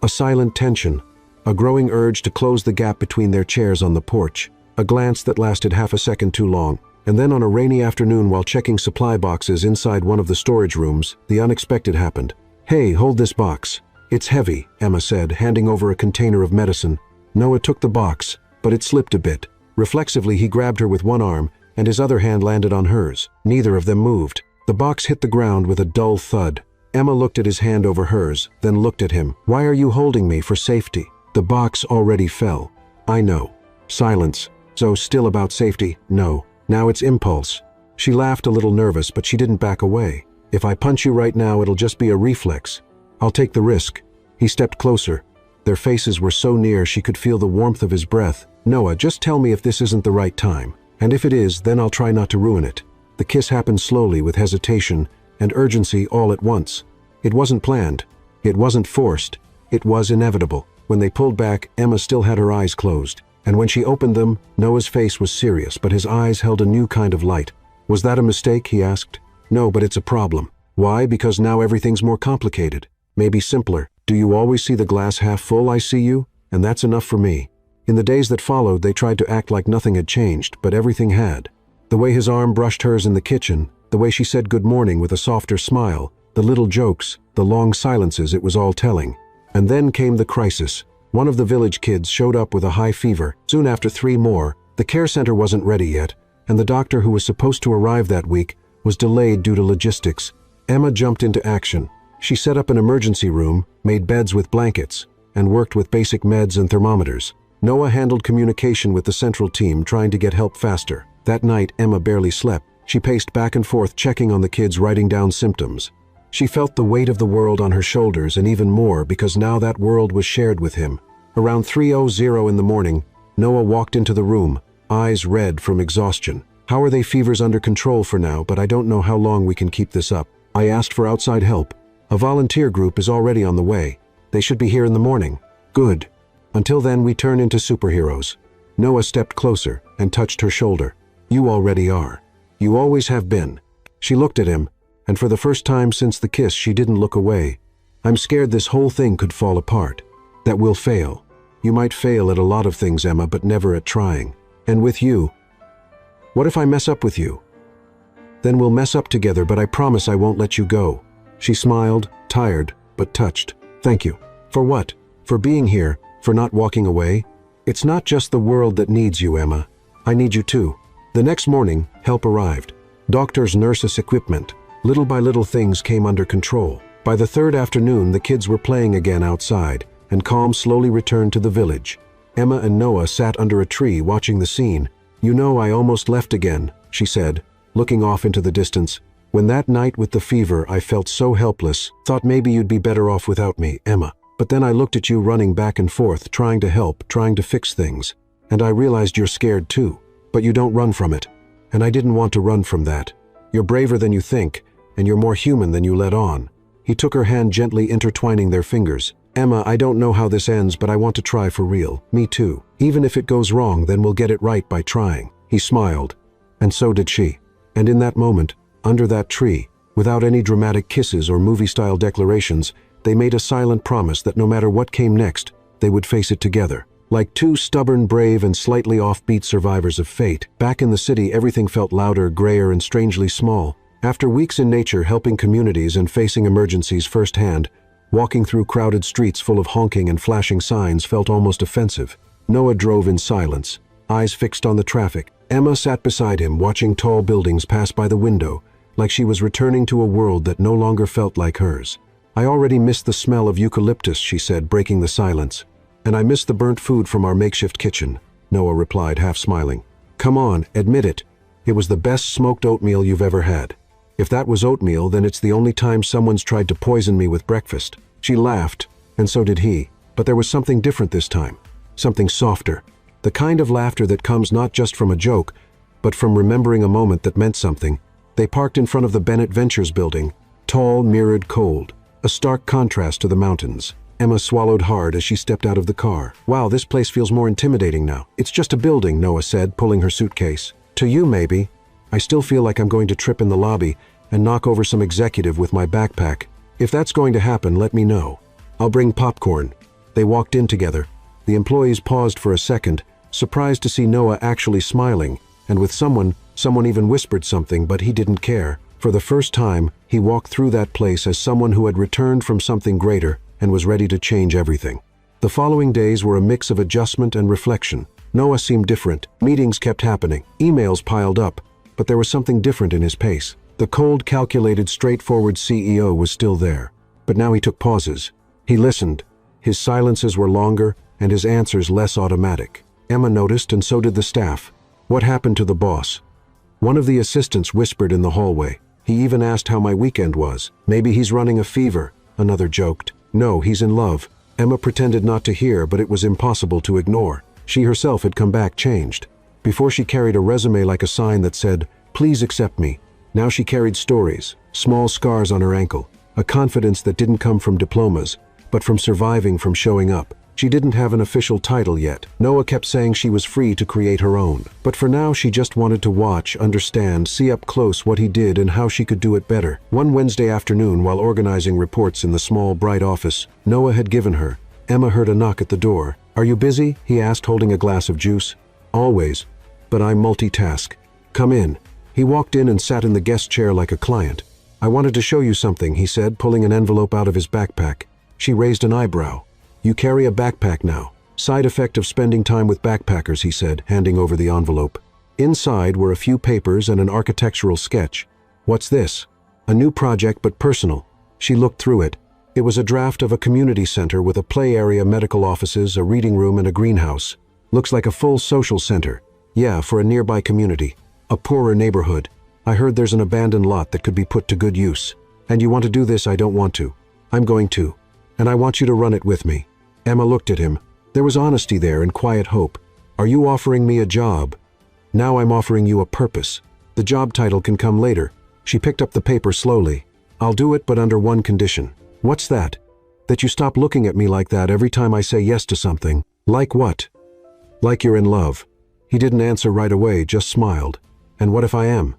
A: A silent tension. A growing urge to close the gap between their chairs on the porch. A glance that lasted half a second too long. And then on a rainy afternoon, while checking supply boxes inside one of the storage rooms, the unexpected happened. Hey, hold this box. It's heavy, Emma said, handing over a container of medicine. Noah took the box, but it slipped a bit. Reflexively, he grabbed her with one arm, and his other hand landed on hers. Neither of them moved. The box hit the ground with a dull thud. Emma looked at his hand over hers, then looked at him. Why are you holding me? For safety. The box already fell. I know. Silence. So still about safety? No. Now it's impulse. She laughed, a little nervous, but she didn't back away. If I punch you right now, it'll just be a reflex. I'll take the risk. He stepped closer. Their faces were so near she could feel the warmth of his breath. Noah, just tell me if this isn't the right time. And if it is, then I'll try not to ruin it. The kiss happened slowly, with hesitation and urgency all at once. It wasn't planned. It wasn't forced. It was inevitable. When they pulled back, Emma still had her eyes closed. And when she opened them, Noah's face was serious, but his eyes held a new kind of light. Was that a mistake? He asked. No, but it's a problem. Why? Because now everything's more complicated. Maybe simpler. Do you always see the glass half full? I see you, and that's enough for me. In the days that followed, they tried to act like nothing had changed, but everything had. The way his arm brushed hers in the kitchen, the way she said good morning with a softer smile, the little jokes, the long silences, it was all telling. And then came the crisis. One of the village kids showed up with a high fever. Soon after, 3 more. The care center wasn't ready yet, and the doctor who was supposed to arrive that week was delayed due to logistics. Emma jumped into action. She set up an emergency room, made beds with blankets, and worked with basic meds and thermometers. Noah handled communication with the central team, trying to get help faster. That night, Emma barely slept. She paced back and forth, checking on the kids, writing down symptoms. She felt the weight of the world on her shoulders, and even more because now that world was shared with him. Around 3:00 in the morning, Noah walked into the room, eyes red from exhaustion. "How are they? Fever's under control for now, but I don't know how long we can keep this up. I asked for outside help. A volunteer group is already on the way. They should be here in the morning." "Good. Until then, we turn into superheroes." Noah stepped closer and touched her shoulder. "You already are. You always have been." She looked at him, and for the first time since the kiss, she didn't look away. "I'm scared this whole thing could fall apart. That we'll fail. You might fail at a lot of things, Emma, but never at trying. And with you. What if I mess up with you? Then we'll mess up together, but I promise I won't let you go." She smiled, tired, but touched. "Thank you." "For what?" "For being here, for not walking away. It's not just the world that needs you, Emma. I need you too." The next morning, help arrived. Doctors, nurses, equipment. Little by little things came under control. By the third afternoon, the kids were playing again outside, and calm slowly returned to the village. Emma and Noah sat under a tree watching the scene. "You know, I almost left again," she said, looking off into the distance. "When that night with the fever, I felt so helpless. Thought maybe you'd be better off without me, Emma. But then I looked at you running back and forth, trying to help, trying to fix things. And I realized you're scared too. But you don't run from it. And I didn't want to run from that. You're braver than you think, and you're more human than you let on." He took her hand, gently intertwining their fingers. "Emma, I don't know how this ends, but I want to try for real. Me too. Even if it goes wrong, then we'll get it right by trying." He smiled. And so did she. And in that moment, under that tree, without any dramatic kisses or movie-style declarations, they made a silent promise that no matter what came next, they would face it together. Like two stubborn, brave, and slightly offbeat survivors of fate. Back in the city, everything felt louder, grayer, and strangely small. After weeks in nature, helping communities and facing emergencies firsthand, walking through crowded streets full of honking and flashing signs felt almost offensive. Noah drove in silence, eyes fixed on the traffic. Emma sat beside him, watching tall buildings pass by the window, like she was returning to a world that no longer felt like hers. "I already miss the smell of eucalyptus," she said, breaking the silence. "And I miss the burnt food from our makeshift kitchen," Noah replied, half smiling. "Come on, admit it. It was the best smoked oatmeal you've ever had." "If that was oatmeal, then it's the only time someone's tried to poison me with breakfast." She laughed, and so did he. But there was something different this time. Something softer. The kind of laughter that comes not just from a joke, but from remembering a moment that meant something. They parked in front of the Bennett Ventures building, tall, mirrored, cold. A stark contrast to the mountains. Emma swallowed hard as she stepped out of the car. "Wow, this place feels more intimidating now." "It's just a building," Noah said, pulling her suitcase. "To you, maybe. I still feel like I'm going to trip in the lobby and knock over some executive with my backpack. If that's going to happen, let me know. I'll bring popcorn." They walked in together. The employees paused for a second, surprised to see Noah actually smiling, and with someone even whispered something, but he didn't care. For the first time, he walked through that place as someone who had returned from something greater and was ready to change everything. The following days were a mix of adjustment and reflection. Noah seemed different. Meetings kept happening. Emails piled up, but there was something different in his pace. The cold, calculated, straightforward CEO was still there. But now he took pauses. He listened. His silences were longer and his answers less automatic. Emma noticed, and so did the staff. "What happened to the boss?" One of the assistants whispered in the hallway. "He even asked how my weekend was. Maybe he's running a fever," another joked. "No, he's in love." Emma pretended not to hear, but it was impossible to ignore. She herself had come back changed. Before she carried a resume like a sign that said, "Please accept me." Now she carried stories, small scars on her ankle, a confidence that didn't come from diplomas, but from surviving, from showing up. She didn't have an official title yet. Noah kept saying she was free to create her own. But for now, she just wanted to watch, understand, see up close what he did and how she could do it better. One Wednesday afternoon, while organizing reports in the small, bright office Noah had given her, Emma heard a knock at the door. "Are you busy?" he asked, holding a glass of juice. "Always, but I multitask. Come in." He walked in and sat in the guest chair like a client. "I wanted to show you something," he said, pulling an envelope out of his backpack. She raised an eyebrow. "You carry a backpack now." "Side effect of spending time with backpackers," he said, handing over the envelope. Inside were a few papers and an architectural sketch. "What's this?" "A new project, but personal." She looked through it. It was a draft of a community center with a play area, medical offices, a reading room, and a greenhouse. "Looks like a full social center." "Yeah, for a nearby community. A poorer neighborhood." I heard there's an abandoned lot that could be put to good use. And you want to do this? I don't want to. I'm going to. And I want you to run it with me." Emma looked at him. There was honesty there and quiet hope. "Are you offering me a job? Now I'm offering you a purpose. The job title can come later." She picked up the paper slowly. "I'll do it, but under one condition." "What's that?" "That you stop looking at me like that every time I say yes to something." "Like what?" "Like you're in love." He didn't answer right away, just smiled. "And what if I am?"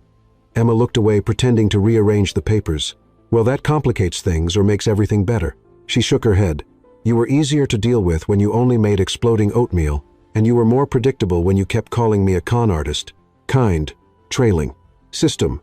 A: Emma looked away, pretending to rearrange the papers. "Well, that complicates things or makes everything better." She shook her head. "You were easier to deal with when you only made exploding oatmeal, and you were more predictable when you kept calling me a con artist. Kind, trailing, system."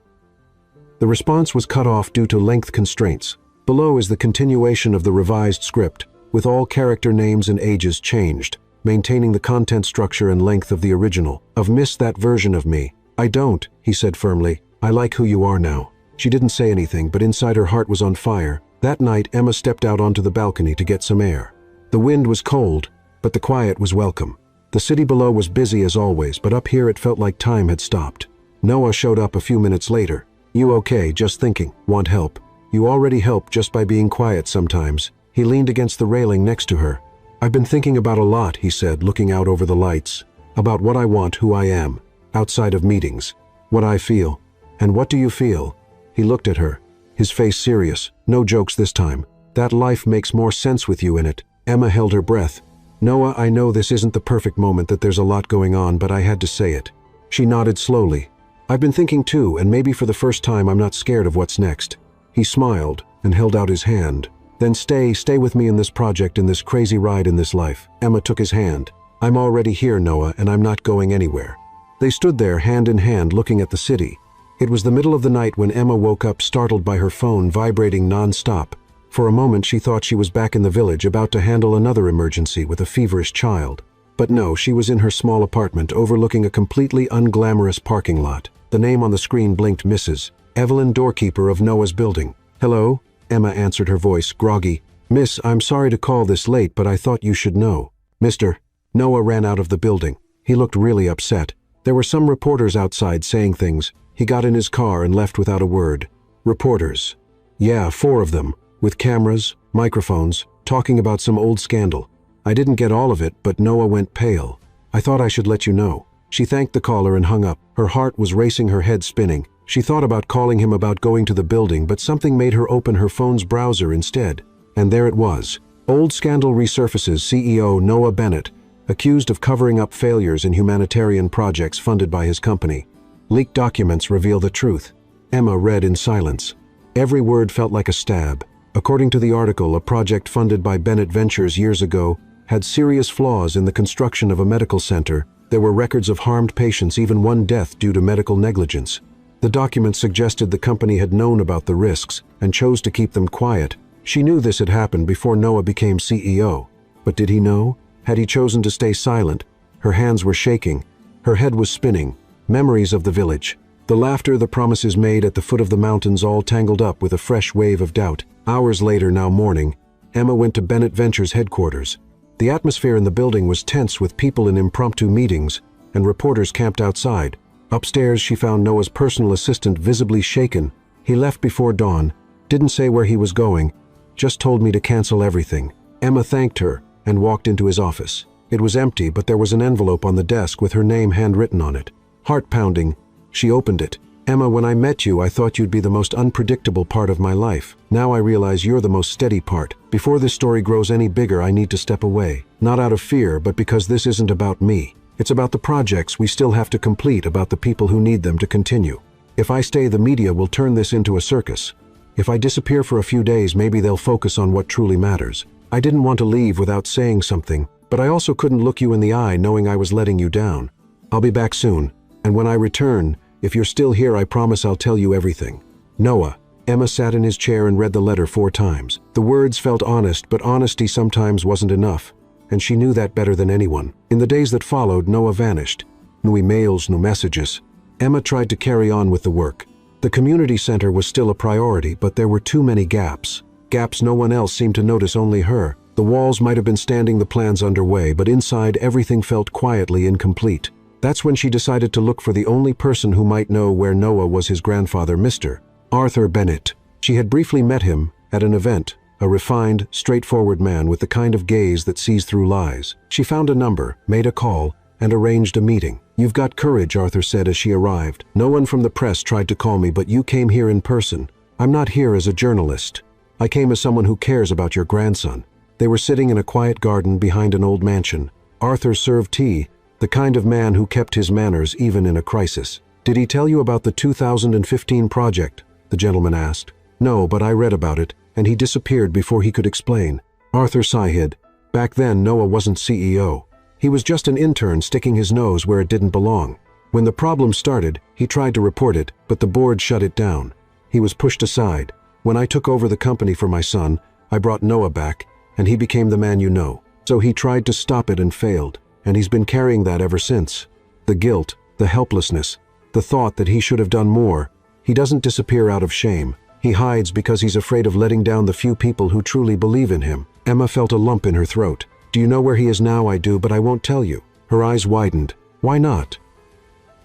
A: The response was cut off due to length constraints. Below is the continuation of the revised script, with all character names and ages changed, maintaining the content structure and length of the original. "I've missed that version of me." "I don't," he said firmly. "I like who you are now." She didn't say anything, but inside her heart was on fire. That night, Emma stepped out onto the balcony to get some air. The wind was cold, but the quiet was welcome. The city below was busy as always, but up here it felt like time had stopped. Noah showed up a few minutes later. "You okay? Just thinking. Want help?" "You already help just by being quiet sometimes." He leaned against the railing next to her. "I've been thinking about a lot," he said, looking out over the lights. "About what I want, who I am, outside of meetings. What I feel. And what do you feel?" He looked at her, his face serious. "No jokes this time. That life makes more sense with you in it." Emma held her breath. "Noah, I know this isn't the perfect moment, that there's a lot going on, but I had to say it." She nodded slowly. "I've been thinking too, and maybe for the first time I'm not scared of what's next." He smiled and held out his hand. "Then stay with me in this project, in this crazy ride in this life." Emma took his hand. "I'm already here, Noah, and I'm not going anywhere." They stood there hand in hand looking at the city. It was the middle of the night when Emma woke up, startled by her phone vibrating non-stop. For a moment she thought she was back in the village, about to handle another emergency with a feverish child. But no, she was in her small apartment overlooking a completely unglamorous parking lot. The name on the screen blinked: Mrs. Evelyn, doorkeeper of Noah's building. "Hello?" Emma answered, her voice groggy. "Miss, I'm sorry to call this late, but I thought you should know." "Mr." Noah ran out of the building. He looked really upset. There were some reporters outside saying things. He got in his car and left without a word. Reporters. Yeah, 4 of them, with cameras, microphones, talking about some old scandal. I didn't get all of it, but Noah went pale. "I thought I should let you know." She thanked the caller and hung up. Her heart was racing, her head spinning. She thought about calling him about going to the building, but something made her open her phone's browser instead. And there it was. Old scandal resurfaces. CEO Noah Bennett, accused of covering up failures in humanitarian projects funded by his company. Leaked documents reveal the truth. Emma read in silence. Every word felt like a stab. According to the article, a project funded by Bennett Ventures years ago had serious flaws in the construction of a medical center. There were records of harmed patients, even one death due to medical negligence. The documents suggested the company had known about the risks and chose to keep them quiet. She knew this had happened before Noah became CEO. But did he know? Had he chosen to stay silent? Her hands were shaking. Her head was spinning. Memories of the village. The laughter, the promises made at the foot of the mountains, all tangled up with a fresh wave of doubt. Hours later, now morning, Emma went to Bennett Ventures headquarters. The atmosphere in the building was tense, with people in impromptu meetings and reporters camped outside. Upstairs, she found Noah's personal assistant visibly shaken. He left before dawn, didn't say where he was going, just told me to cancel everything. Emma thanked her and walked into his office. It was empty, but there was an envelope on the desk with her name handwritten on it. Heart pounding, she opened it. "Emma, when I met you, I thought you'd be the most unpredictable part of my life. Now I realize you're the most steady part. Before this story grows any bigger, I need to step away. Not out of fear, but because this isn't about me. It's about the projects we still have to complete, about the people who need them to continue. If I stay, the media will turn this into a circus. If I disappear for a few days, maybe they'll focus on what truly matters." I didn't want to leave without saying something, but I also couldn't look you in the eye knowing I was letting you down. I'll be back soon, and when I return, if you're still here, I promise I'll tell you everything. Noah. Emma sat in his chair and read the letter 4 times. The words felt honest, but honesty sometimes wasn't enough, and she knew that better than anyone. In the days that followed, Noah vanished. No emails, no messages. Emma tried to carry on with the work. The community center was still a priority, but there were too many gaps. Gaps no one else seemed to notice, only her. The walls might have been standing, the plans underway, but inside everything felt quietly incomplete. That's when she decided to look for the only person who might know where Noah was his grandfather, Mr. Arthur Bennett. She had briefly met him at an event, a refined, straightforward man with the kind of gaze that sees through lies. She found a number, made a call, and arranged a meeting. "You've got courage," Arthur said as she arrived. "No one from the press tried to call me, but you came here in person." "I'm not here as a journalist. I came as someone who cares about your grandson." They were sitting in a quiet garden behind an old mansion. Arthur served tea, the kind of man who kept his manners even in a crisis. "Did he tell you about the 2015 project?" the gentleman asked. "No, but I read about it, and he disappeared before he could explain." Arthur sighed. Back then, Noah wasn't CEO. He was just an intern sticking his nose where it didn't belong. When the problem started, he tried to report it, but the board shut it down. He was pushed aside. "When I took over the company for my son, I brought Noah back, and he became the man you know. So he tried to stop it and failed, and he's been carrying that ever since. The guilt, the helplessness, the thought that he should have done more. He doesn't disappear out of shame. He hides because he's afraid of letting down the few people who truly believe in him." Emma felt a lump in her throat. "Do you know where he is now?" "I do, but I won't tell you." Her eyes widened. "Why not?"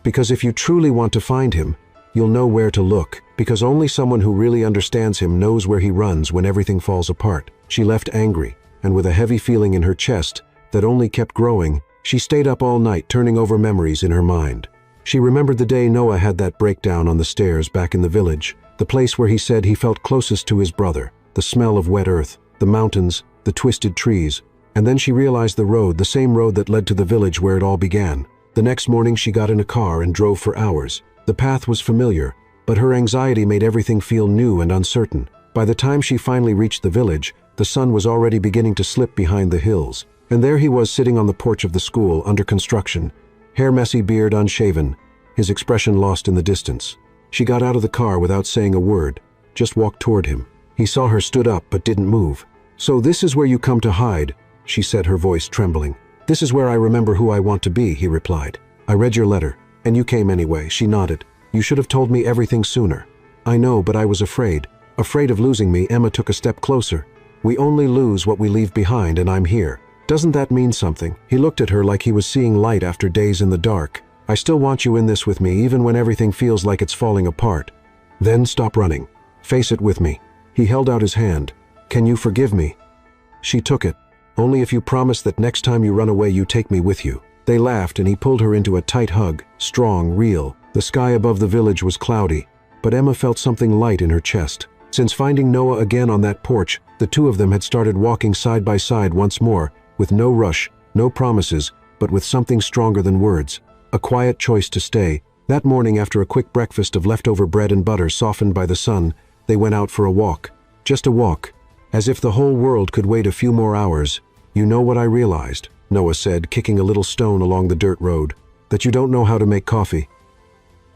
A: "Because if you truly want to find him, you'll know where to look, because only someone who really understands him knows where he runs when everything falls apart." She left angry, and with a heavy feeling in her chest that only kept growing, she stayed up all night turning over memories in her mind. She remembered the day Noah had that breakdown on the stairs back in the village, the place where he said he felt closest to his brother, the smell of wet earth, the mountains, the twisted trees. And then she realized the road, the same road that led to the village where it all began. The next morning she got in a car and drove for hours. The path was familiar, but her anxiety made everything feel new and uncertain. By the time she finally reached the village, the sun was already beginning to slip behind the hills. And there he was sitting on the porch of the school, under construction, hair messy, beard unshaven, his expression lost in the distance. She got out of the car without saying a word, just walked toward him. He saw her, stood up, but didn't move. "So this is where you come to hide," she said, her voice trembling. "This is where I remember who I want to be," he replied. "I read your letter, and you came anyway." She nodded. "You should have told me everything sooner." "I know, but I was afraid. Afraid of losing me." Emma took a step closer. "We only lose what we leave behind, and I'm here. Doesn't that mean something?" He looked at her like he was seeing light after days in the dark. "I still want you in this with me, even when everything feels like it's falling apart. Then stop running. Face it with me." He held out his hand. "Can you forgive me?" She took it. "Only if you promise that next time you run away you take me with you." They laughed and he pulled her into a tight hug, strong, real. The sky above the village was cloudy, but Emma felt something light in her chest. Since finding Noah again on that porch, the two of them had started walking side by side once more, with no rush, no promises, but with something stronger than words. A quiet choice to stay. That morning, after a quick breakfast of leftover bread and butter softened by the sun, they went out for a walk. Just a walk. As if the whole world could wait a few more hours. "You know what I realized," Noah said, kicking a little stone along the dirt road. "That you don't know how to make coffee."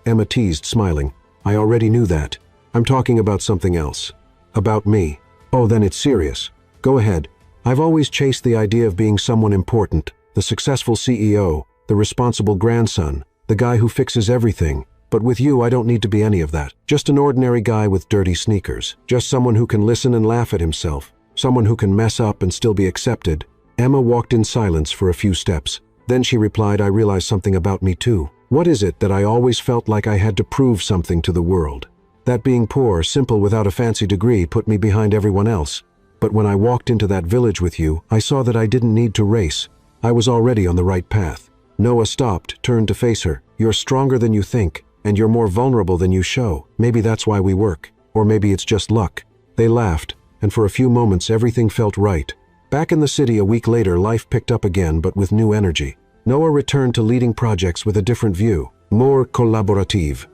A: Emma teased, smiling. "I already knew that. I'm talking about something else. About me." "Oh, then it's serious. Go ahead." "I've always chased the idea of being someone important, the successful CEO, the responsible grandson, the guy who fixes everything. But with you, I don't need to be any of that. Just an ordinary guy with dirty sneakers. Just someone who can listen and laugh at himself. Someone who can mess up and still be accepted." Emma walked in silence for a few steps. Then she replied, "I realized something about me too. What is it that I always felt like I had to prove something to the world? That being poor, simple, without a fancy degree put me behind everyone else. But when I walked into that village with you, I saw that I didn't need to race. I was already on the right path." Noah stopped, turned to face her. "You're stronger than you think, and you're more vulnerable than you show. Maybe that's why we work. Or maybe it's just luck." They laughed, and for a few moments everything felt right. Back in the city a week later, life picked up again, but with new energy. Noah returned to leading projects with a different view. More collaborative.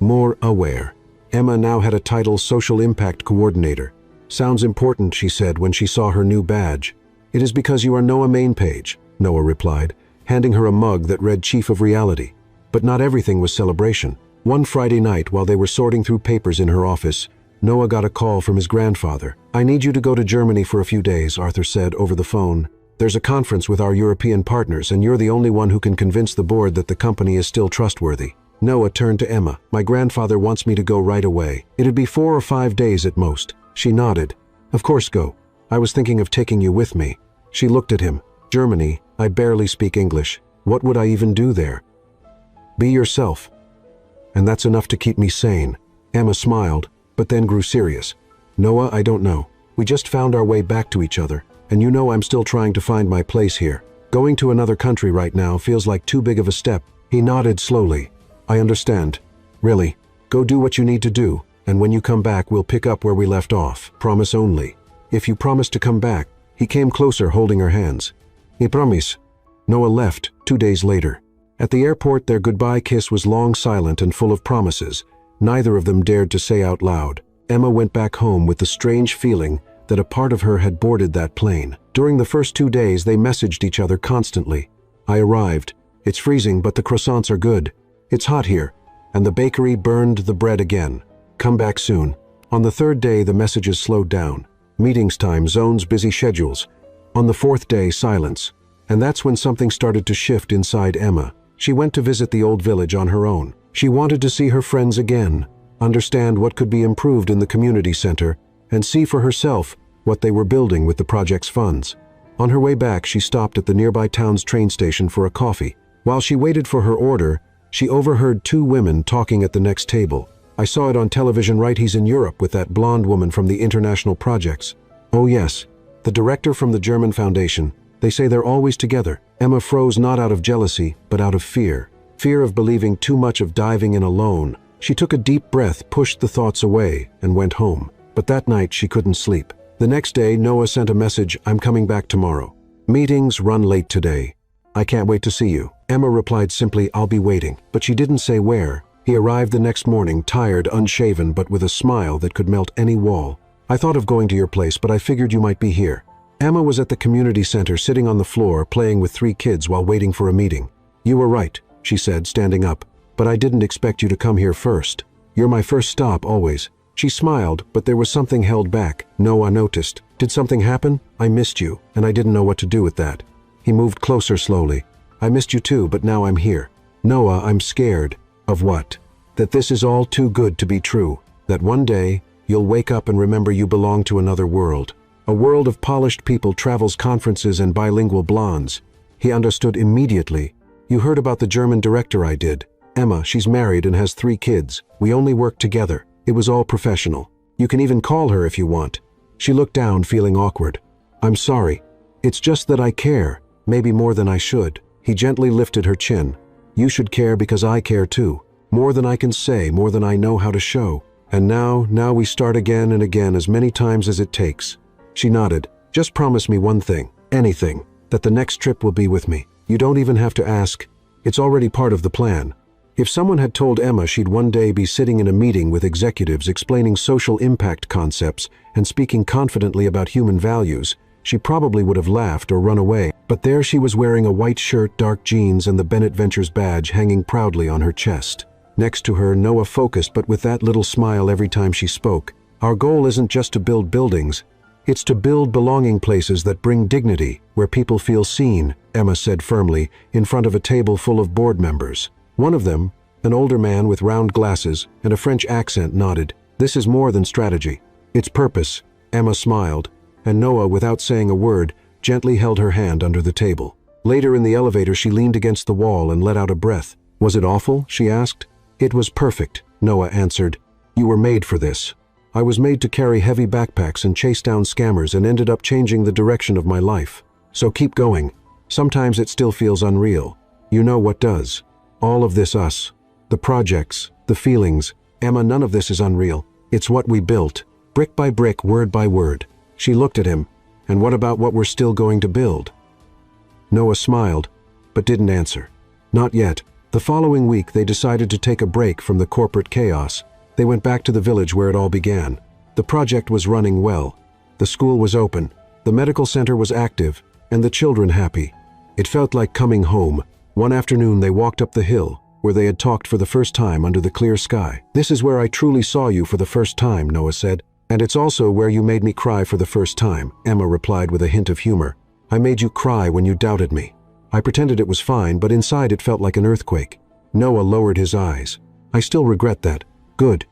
A: More aware. Emma now had a title, Social Impact Coordinator. "Sounds important," she said when she saw her new badge. "It is because you are Noah Mainpage," Noah replied, handing her a mug that read Chief of Reality. But not everything was celebration. One Friday night, while they were sorting through papers in her office, Noah got a call from his grandfather. "I need you to go to Germany for a few days," Arthur said over the phone. "There's a conference with our European partners, and you're the only one who can convince the board that the company is still trustworthy." Noah turned to Emma. "My grandfather wants me to go right away. It'd be 4 or 5 days at most." She nodded. "Of course, go. I was thinking of taking you with me." She looked at him. "Germany, I barely speak English." What would I even do there? Be yourself. And that's enough to keep me sane. Emma smiled, but then grew serious. Noah, I don't know. We just found our way back to each other, and you know I'm still trying to find my place here. Going to another country right now feels like too big of a step. He nodded slowly. I understand. Really, go do what you need to do, and when you come back we'll pick up where we left off. Promise only. If you promise to come back. He came closer, holding her hands. I promise. Noah left 2 days later. At the airport, their goodbye kiss was long, silent, and full of promises. Neither of them dared to say out loud. Emma went back home with the strange feeling that a part of her had boarded that plane. During the first 2 days, they messaged each other constantly. I arrived. It's freezing, but the croissants are good. It's hot here. And the bakery burned the bread again. Come back soon. On the third day, the messages slowed down. Meetings time, zones, busy schedules. On the fourth day, silence. And that's when something started to shift inside Emma. She went to visit the old village on her own. She wanted to see her friends again, understand what could be improved in the community center, and see for herself what they were building with the project's funds. On her way back, she stopped at the nearby town's train station for a coffee. While she waited for her order, she overheard 2 women talking at the next table. I saw it on television, right? He's in Europe with that blonde woman from the international projects. Oh yes, the director from the German Foundation. They say they're always together. Emma froze, not out of jealousy, but out of fear. Fear of believing too much, of diving in alone. She took a deep breath, pushed the thoughts away, and went home. But that night she couldn't sleep. The next day, Noah sent a message, I'm coming back tomorrow. Meetings run late today. I can't wait to see you. Emma replied simply, I'll be waiting. But she didn't say where. He arrived the next morning, tired, unshaven, but with a smile that could melt any wall. I thought of going to your place, but I figured you might be here. Emma was at the community center, sitting on the floor, playing with 3 kids while waiting for a meeting. You were right, she said, standing up. But I didn't expect you to come here first. You're my first stop, always. She smiled, but there was something held back. Noah noticed. Did something happen? I missed you, and I didn't know what to do with that. He moved closer slowly. I missed you too, but now I'm here. Noah, I'm scared. Of what? That this is all too good to be true. That one day, you'll wake up and remember you belong to another world. A world of polished people, travels, conferences, and bilingual blondes. He understood immediately. You heard about the German director I did. Emma, she's married and has 3 kids. We only work together. It was all professional. You can even call her if you want. She looked down, feeling awkward. I'm sorry. It's just that I care, maybe more than I should. He gently lifted her chin. You should care because I care too. More than I can say, more than I know how to show. And now we start again and again, as many times as it takes. She nodded. Just promise me one thing, anything, that the next trip will be with me. You don't even have to ask. It's already part of the plan. If someone had told Emma she'd one day be sitting in a meeting with executives explaining social impact concepts and speaking confidently about human values, she probably would have laughed or run away. But there she was, wearing a white shirt, dark jeans, and the Bennett Ventures badge hanging proudly on her chest. Next to her, Noah focused, but with that little smile every time she spoke. Our goal isn't just to build buildings. It's to build belonging places that bring dignity, where people feel seen, Emma said firmly, in front of a table full of board members. One of them, an older man with round glasses and a French accent, nodded. This is more than strategy. It's purpose. Emma smiled, and Noah, without saying a word, gently held her hand under the table. Later in the elevator, she leaned against the wall and let out a breath. Was it awful? She asked. It was perfect, Noah answered. You were made for this. I was made to carry heavy backpacks and chase down scammers, and ended up changing the direction of my life. So keep going. Sometimes it still feels unreal. You know what does. All of this, us. The projects, the feelings. Emma, none of this is unreal. It's what we built. Brick by brick, word by word. She looked at him. And what about what we're still going to build? Noah smiled, but didn't answer. Not yet. The following week, they decided to take a break from the corporate chaos. They went back to the village where it all began. The project was running well. The school was open. The medical center was active, and the children happy. It felt like coming home. One afternoon, they walked up the hill, where they had talked for the first time under the clear sky. This is where I truly saw you for the first time, Noah said. And it's also where you made me cry for the first time, Emma replied with a hint of humor. I made you cry when you doubted me. I pretended it was fine, but inside it felt like an earthquake. Noah lowered his eyes. I still regret that. Good.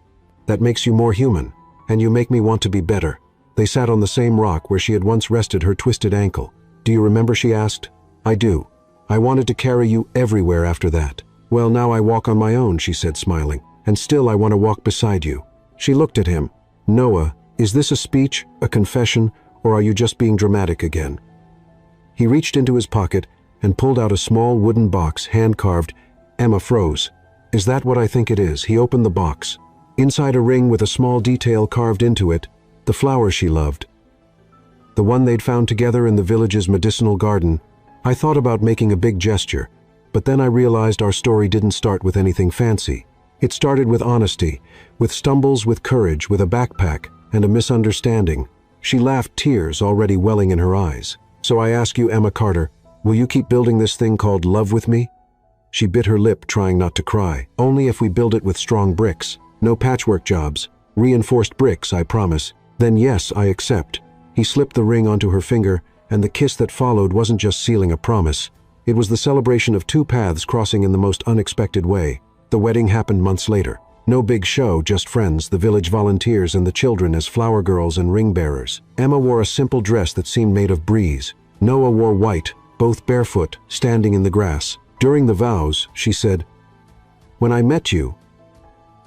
A: That makes you more human. And you make me want to be better. They sat on the same rock where she had once rested her twisted ankle. Do you remember? She asked. I do. I wanted to carry you everywhere after that. Well, now I walk on my own, she said, smiling. And still I want to walk beside you. She looked at him. Noah, is this a speech, a confession, or are you just being dramatic again? He reached into his pocket and pulled out a small wooden box, hand-carved. Emma froze. Is that what I think it is? He opened the box. Inside a ring with a small detail carved into it, the flower she loved. The one they'd found together in the village's medicinal garden. I thought about making a big gesture, but then I realized our story didn't start with anything fancy. It started with honesty, with stumbles, with courage, with a backpack, and a misunderstanding. She laughed, tears already welling in her eyes. So I ask you, Emma Carter, will you keep building this thing called love with me? She bit her lip, trying not to cry. Only if we build it with strong bricks. No patchwork jobs. Reinforced bricks, I promise. Then yes, I accept. He slipped the ring onto her finger, and the kiss that followed wasn't just sealing a promise. It was the celebration of two paths crossing in the most unexpected way. The wedding happened months later. No big show, just friends, the village volunteers, and the children as flower girls and ring bearers. Emma wore a simple dress that seemed made of breeze. Noah wore white, both barefoot, standing in the grass. During the vows, she said, "When I met you,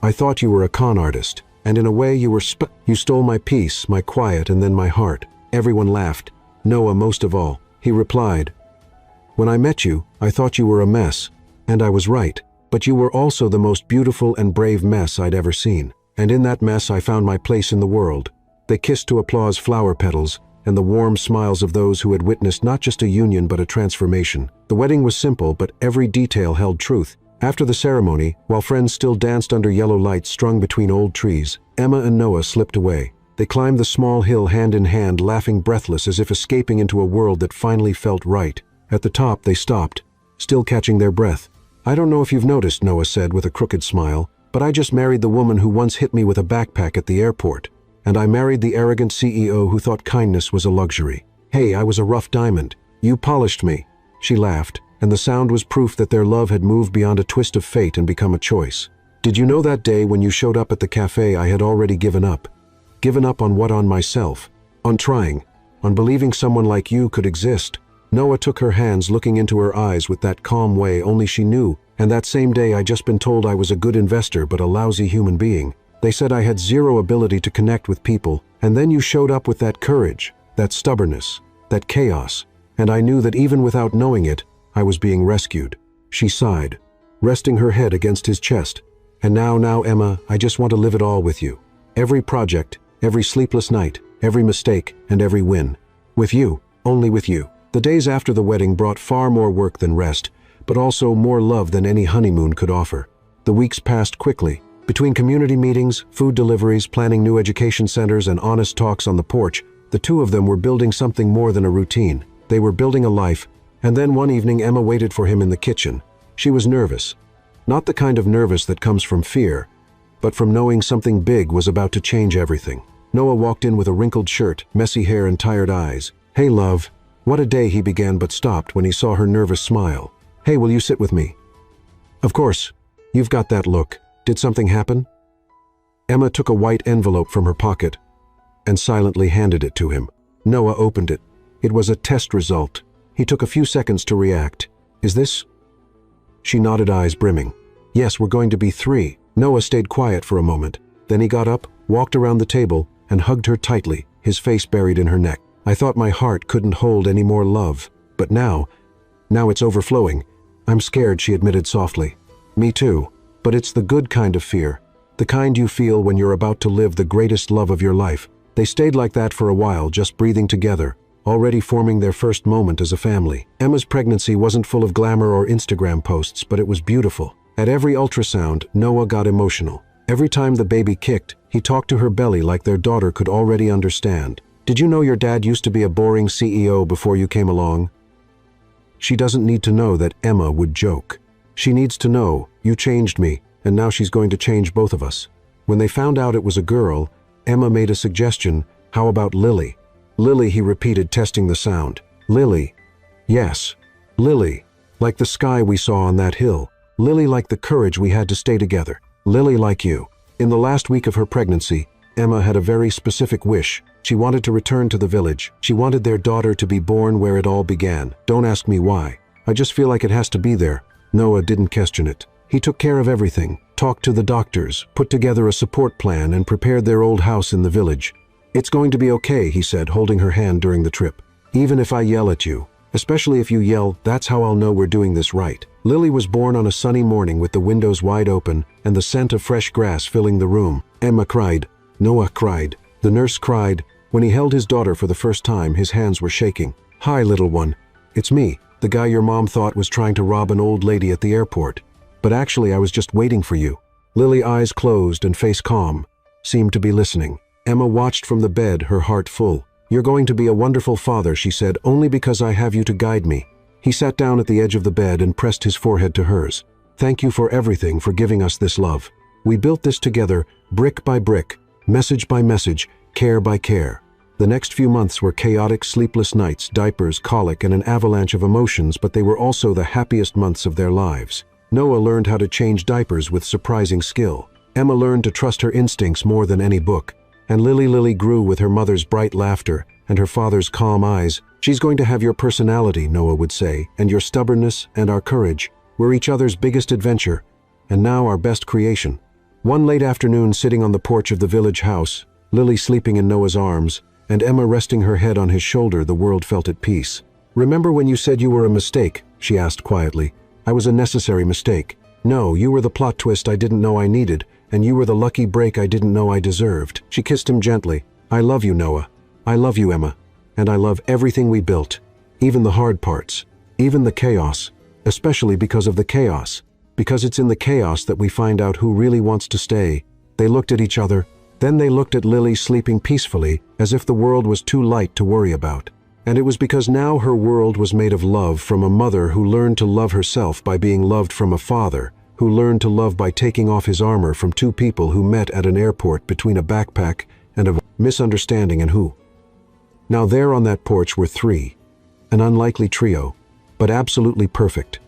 A: I thought you were a con artist, and in a way you were you stole my peace, my quiet, and then my heart." Everyone laughed, Noah most of all. He replied, "When I met you, I thought you were a mess, and I was right. But you were also the most beautiful and brave mess I'd ever seen. And in that mess I found my place in the world." They kissed to applause flower petals and the warm smiles of those who had witnessed not just a union but a transformation. The wedding was simple, but every detail held truth. After the ceremony, while friends still danced under yellow lights strung between old trees, Emma and Noah slipped away. They climbed the small hill hand in hand, laughing breathless as if escaping into a world that finally felt right. At the top they stopped, still catching their breath. "I don't know if you've noticed," Noah said with a crooked smile, "but I just married the woman who once hit me with a backpack at the airport. And I married the arrogant CEO who thought kindness was a luxury. Hey, I was a rough diamond. You polished me." She laughed, and the sound was proof that their love had moved beyond a twist of fate and become a choice. "Did you know that day when you showed up at the cafe I had already given up? Given up on what? On myself. On trying. On believing someone like you could exist." Noah took her hands, looking into her eyes with that calm way only she knew. "And that same day I'd just been told I was a good investor but a lousy human being. They said I had zero ability to connect with people, and then you showed up with that courage, that stubbornness, that chaos, and I knew that even without knowing it, I was being rescued." She sighed, resting her head against his chest. "And now, Emma, I just want to live it all with you. Every project, every sleepless night, every mistake, and every win. With you, only with you." The days after the wedding brought far more work than rest, but also more love than any honeymoon could offer. The weeks passed quickly. Between community meetings, food deliveries, planning new education centers, and honest talks on the porch, the two of them were building something more than a routine. They were building a life, and then one evening Emma waited for him in the kitchen. She was nervous. Not the kind of nervous that comes from fear, but from knowing something big was about to change everything. Noah walked in with a wrinkled shirt, messy hair, and tired eyes. "Hey, love." "What a day," he began, but stopped when he saw her nervous smile. "Hey, will you sit with me?" "Of course. You've got that look. Did something happen?" Emma took a white envelope from her pocket and silently handed it to him. Noah opened it. It was a test result. He took a few seconds to react. "Is this?" She nodded, eyes brimming. "Yes, we're going to be 3. Noah stayed quiet for a moment. Then he got up, walked around the table, and hugged her tightly, his face buried in her neck. "I thought my heart couldn't hold any more love. But now it's overflowing. I'm scared," she admitted softly. "Me too. But it's the good kind of fear. The kind you feel when you're about to live the greatest love of your life." They stayed like that for a while, just breathing together, already forming their first moment as a family. Emma's pregnancy wasn't full of glamour or Instagram posts, but it was beautiful. At every ultrasound, Noah got emotional. Every time the baby kicked, he talked to her belly like their daughter could already understand. "Did you know your dad used to be a boring CEO before you came along?" She doesn't need to know that Emma would joke. She needs to know, "You changed me, and now she's going to change both of us." When they found out it was a girl, Emma made a suggestion. "How about Lily?" "Lily," he repeated, testing the sound. "Lily." "Yes, Lily. Like the sky we saw on that hill. Lily like the courage we had to stay together. Lily like you." In the last week of her pregnancy, Emma had a very specific wish. She wanted to return to the village. She wanted their daughter to be born where it all began. Don't ask me why. I just feel like it has to be there." Noah didn't question it. He took care of everything, talked to the doctors, put together a support plan, and prepared their old house in the village. "It's going to be okay," he said, holding her hand during the trip. "Even if I yell at you. Especially if you yell, that's how I'll know we're doing this right." Lily was born on a sunny morning with the windows wide open and the scent of fresh grass filling the room. Emma cried. Noah cried. The nurse cried. When he held his daughter for the first time, his hands were shaking. "Hi, little one. It's me, the guy your mom thought was trying to rob an old lady at the airport. But actually I was just waiting for you." Lily, eyes closed and face calm, seemed to be listening. Emma watched from the bed, her heart full. "You're going to be a wonderful father," she said, "only because I have you to guide me." He sat down at the edge of the bed and pressed his forehead to hers. "Thank you for everything, for giving us this love. We built this together, brick by brick, message by message, care by care." The next few months were chaotic, sleepless nights, diapers, colic, and an avalanche of emotions, but they were also the happiest months of their lives. Noah learned how to change diapers with surprising skill. Emma learned to trust her instincts more than any book. And Lily grew with her mother's bright laughter and her father's calm eyes. "She's going to have your personality," Noah would say, "and your stubbornness and our courage. We're each other's biggest adventure, and now our best creation." One late afternoon, sitting on the porch of the village house, Lily sleeping in Noah's arms, and Emma resting her head on his shoulder, the world felt at peace. "Remember when you said you were a mistake?" she asked quietly. "I was a necessary mistake. No, you were the plot twist I didn't know I needed, and you were the lucky break I didn't know I deserved." She kissed him gently. "I love you, Noah. I love you, Emma. And I love everything we built. Even the hard parts. Even the chaos. Especially because of the chaos. Because it's in the chaos that we find out who really wants to stay." They looked at each other. Then they looked at Lily sleeping peacefully, as if the world was too light to worry about. And it was because now her world was made of love from a mother who learned to love herself by being loved from a father, who learned to love by taking off his armor from two people who met at an airport between a backpack and a misunderstanding, and who. Now there on that porch were three. An unlikely trio, but absolutely perfect.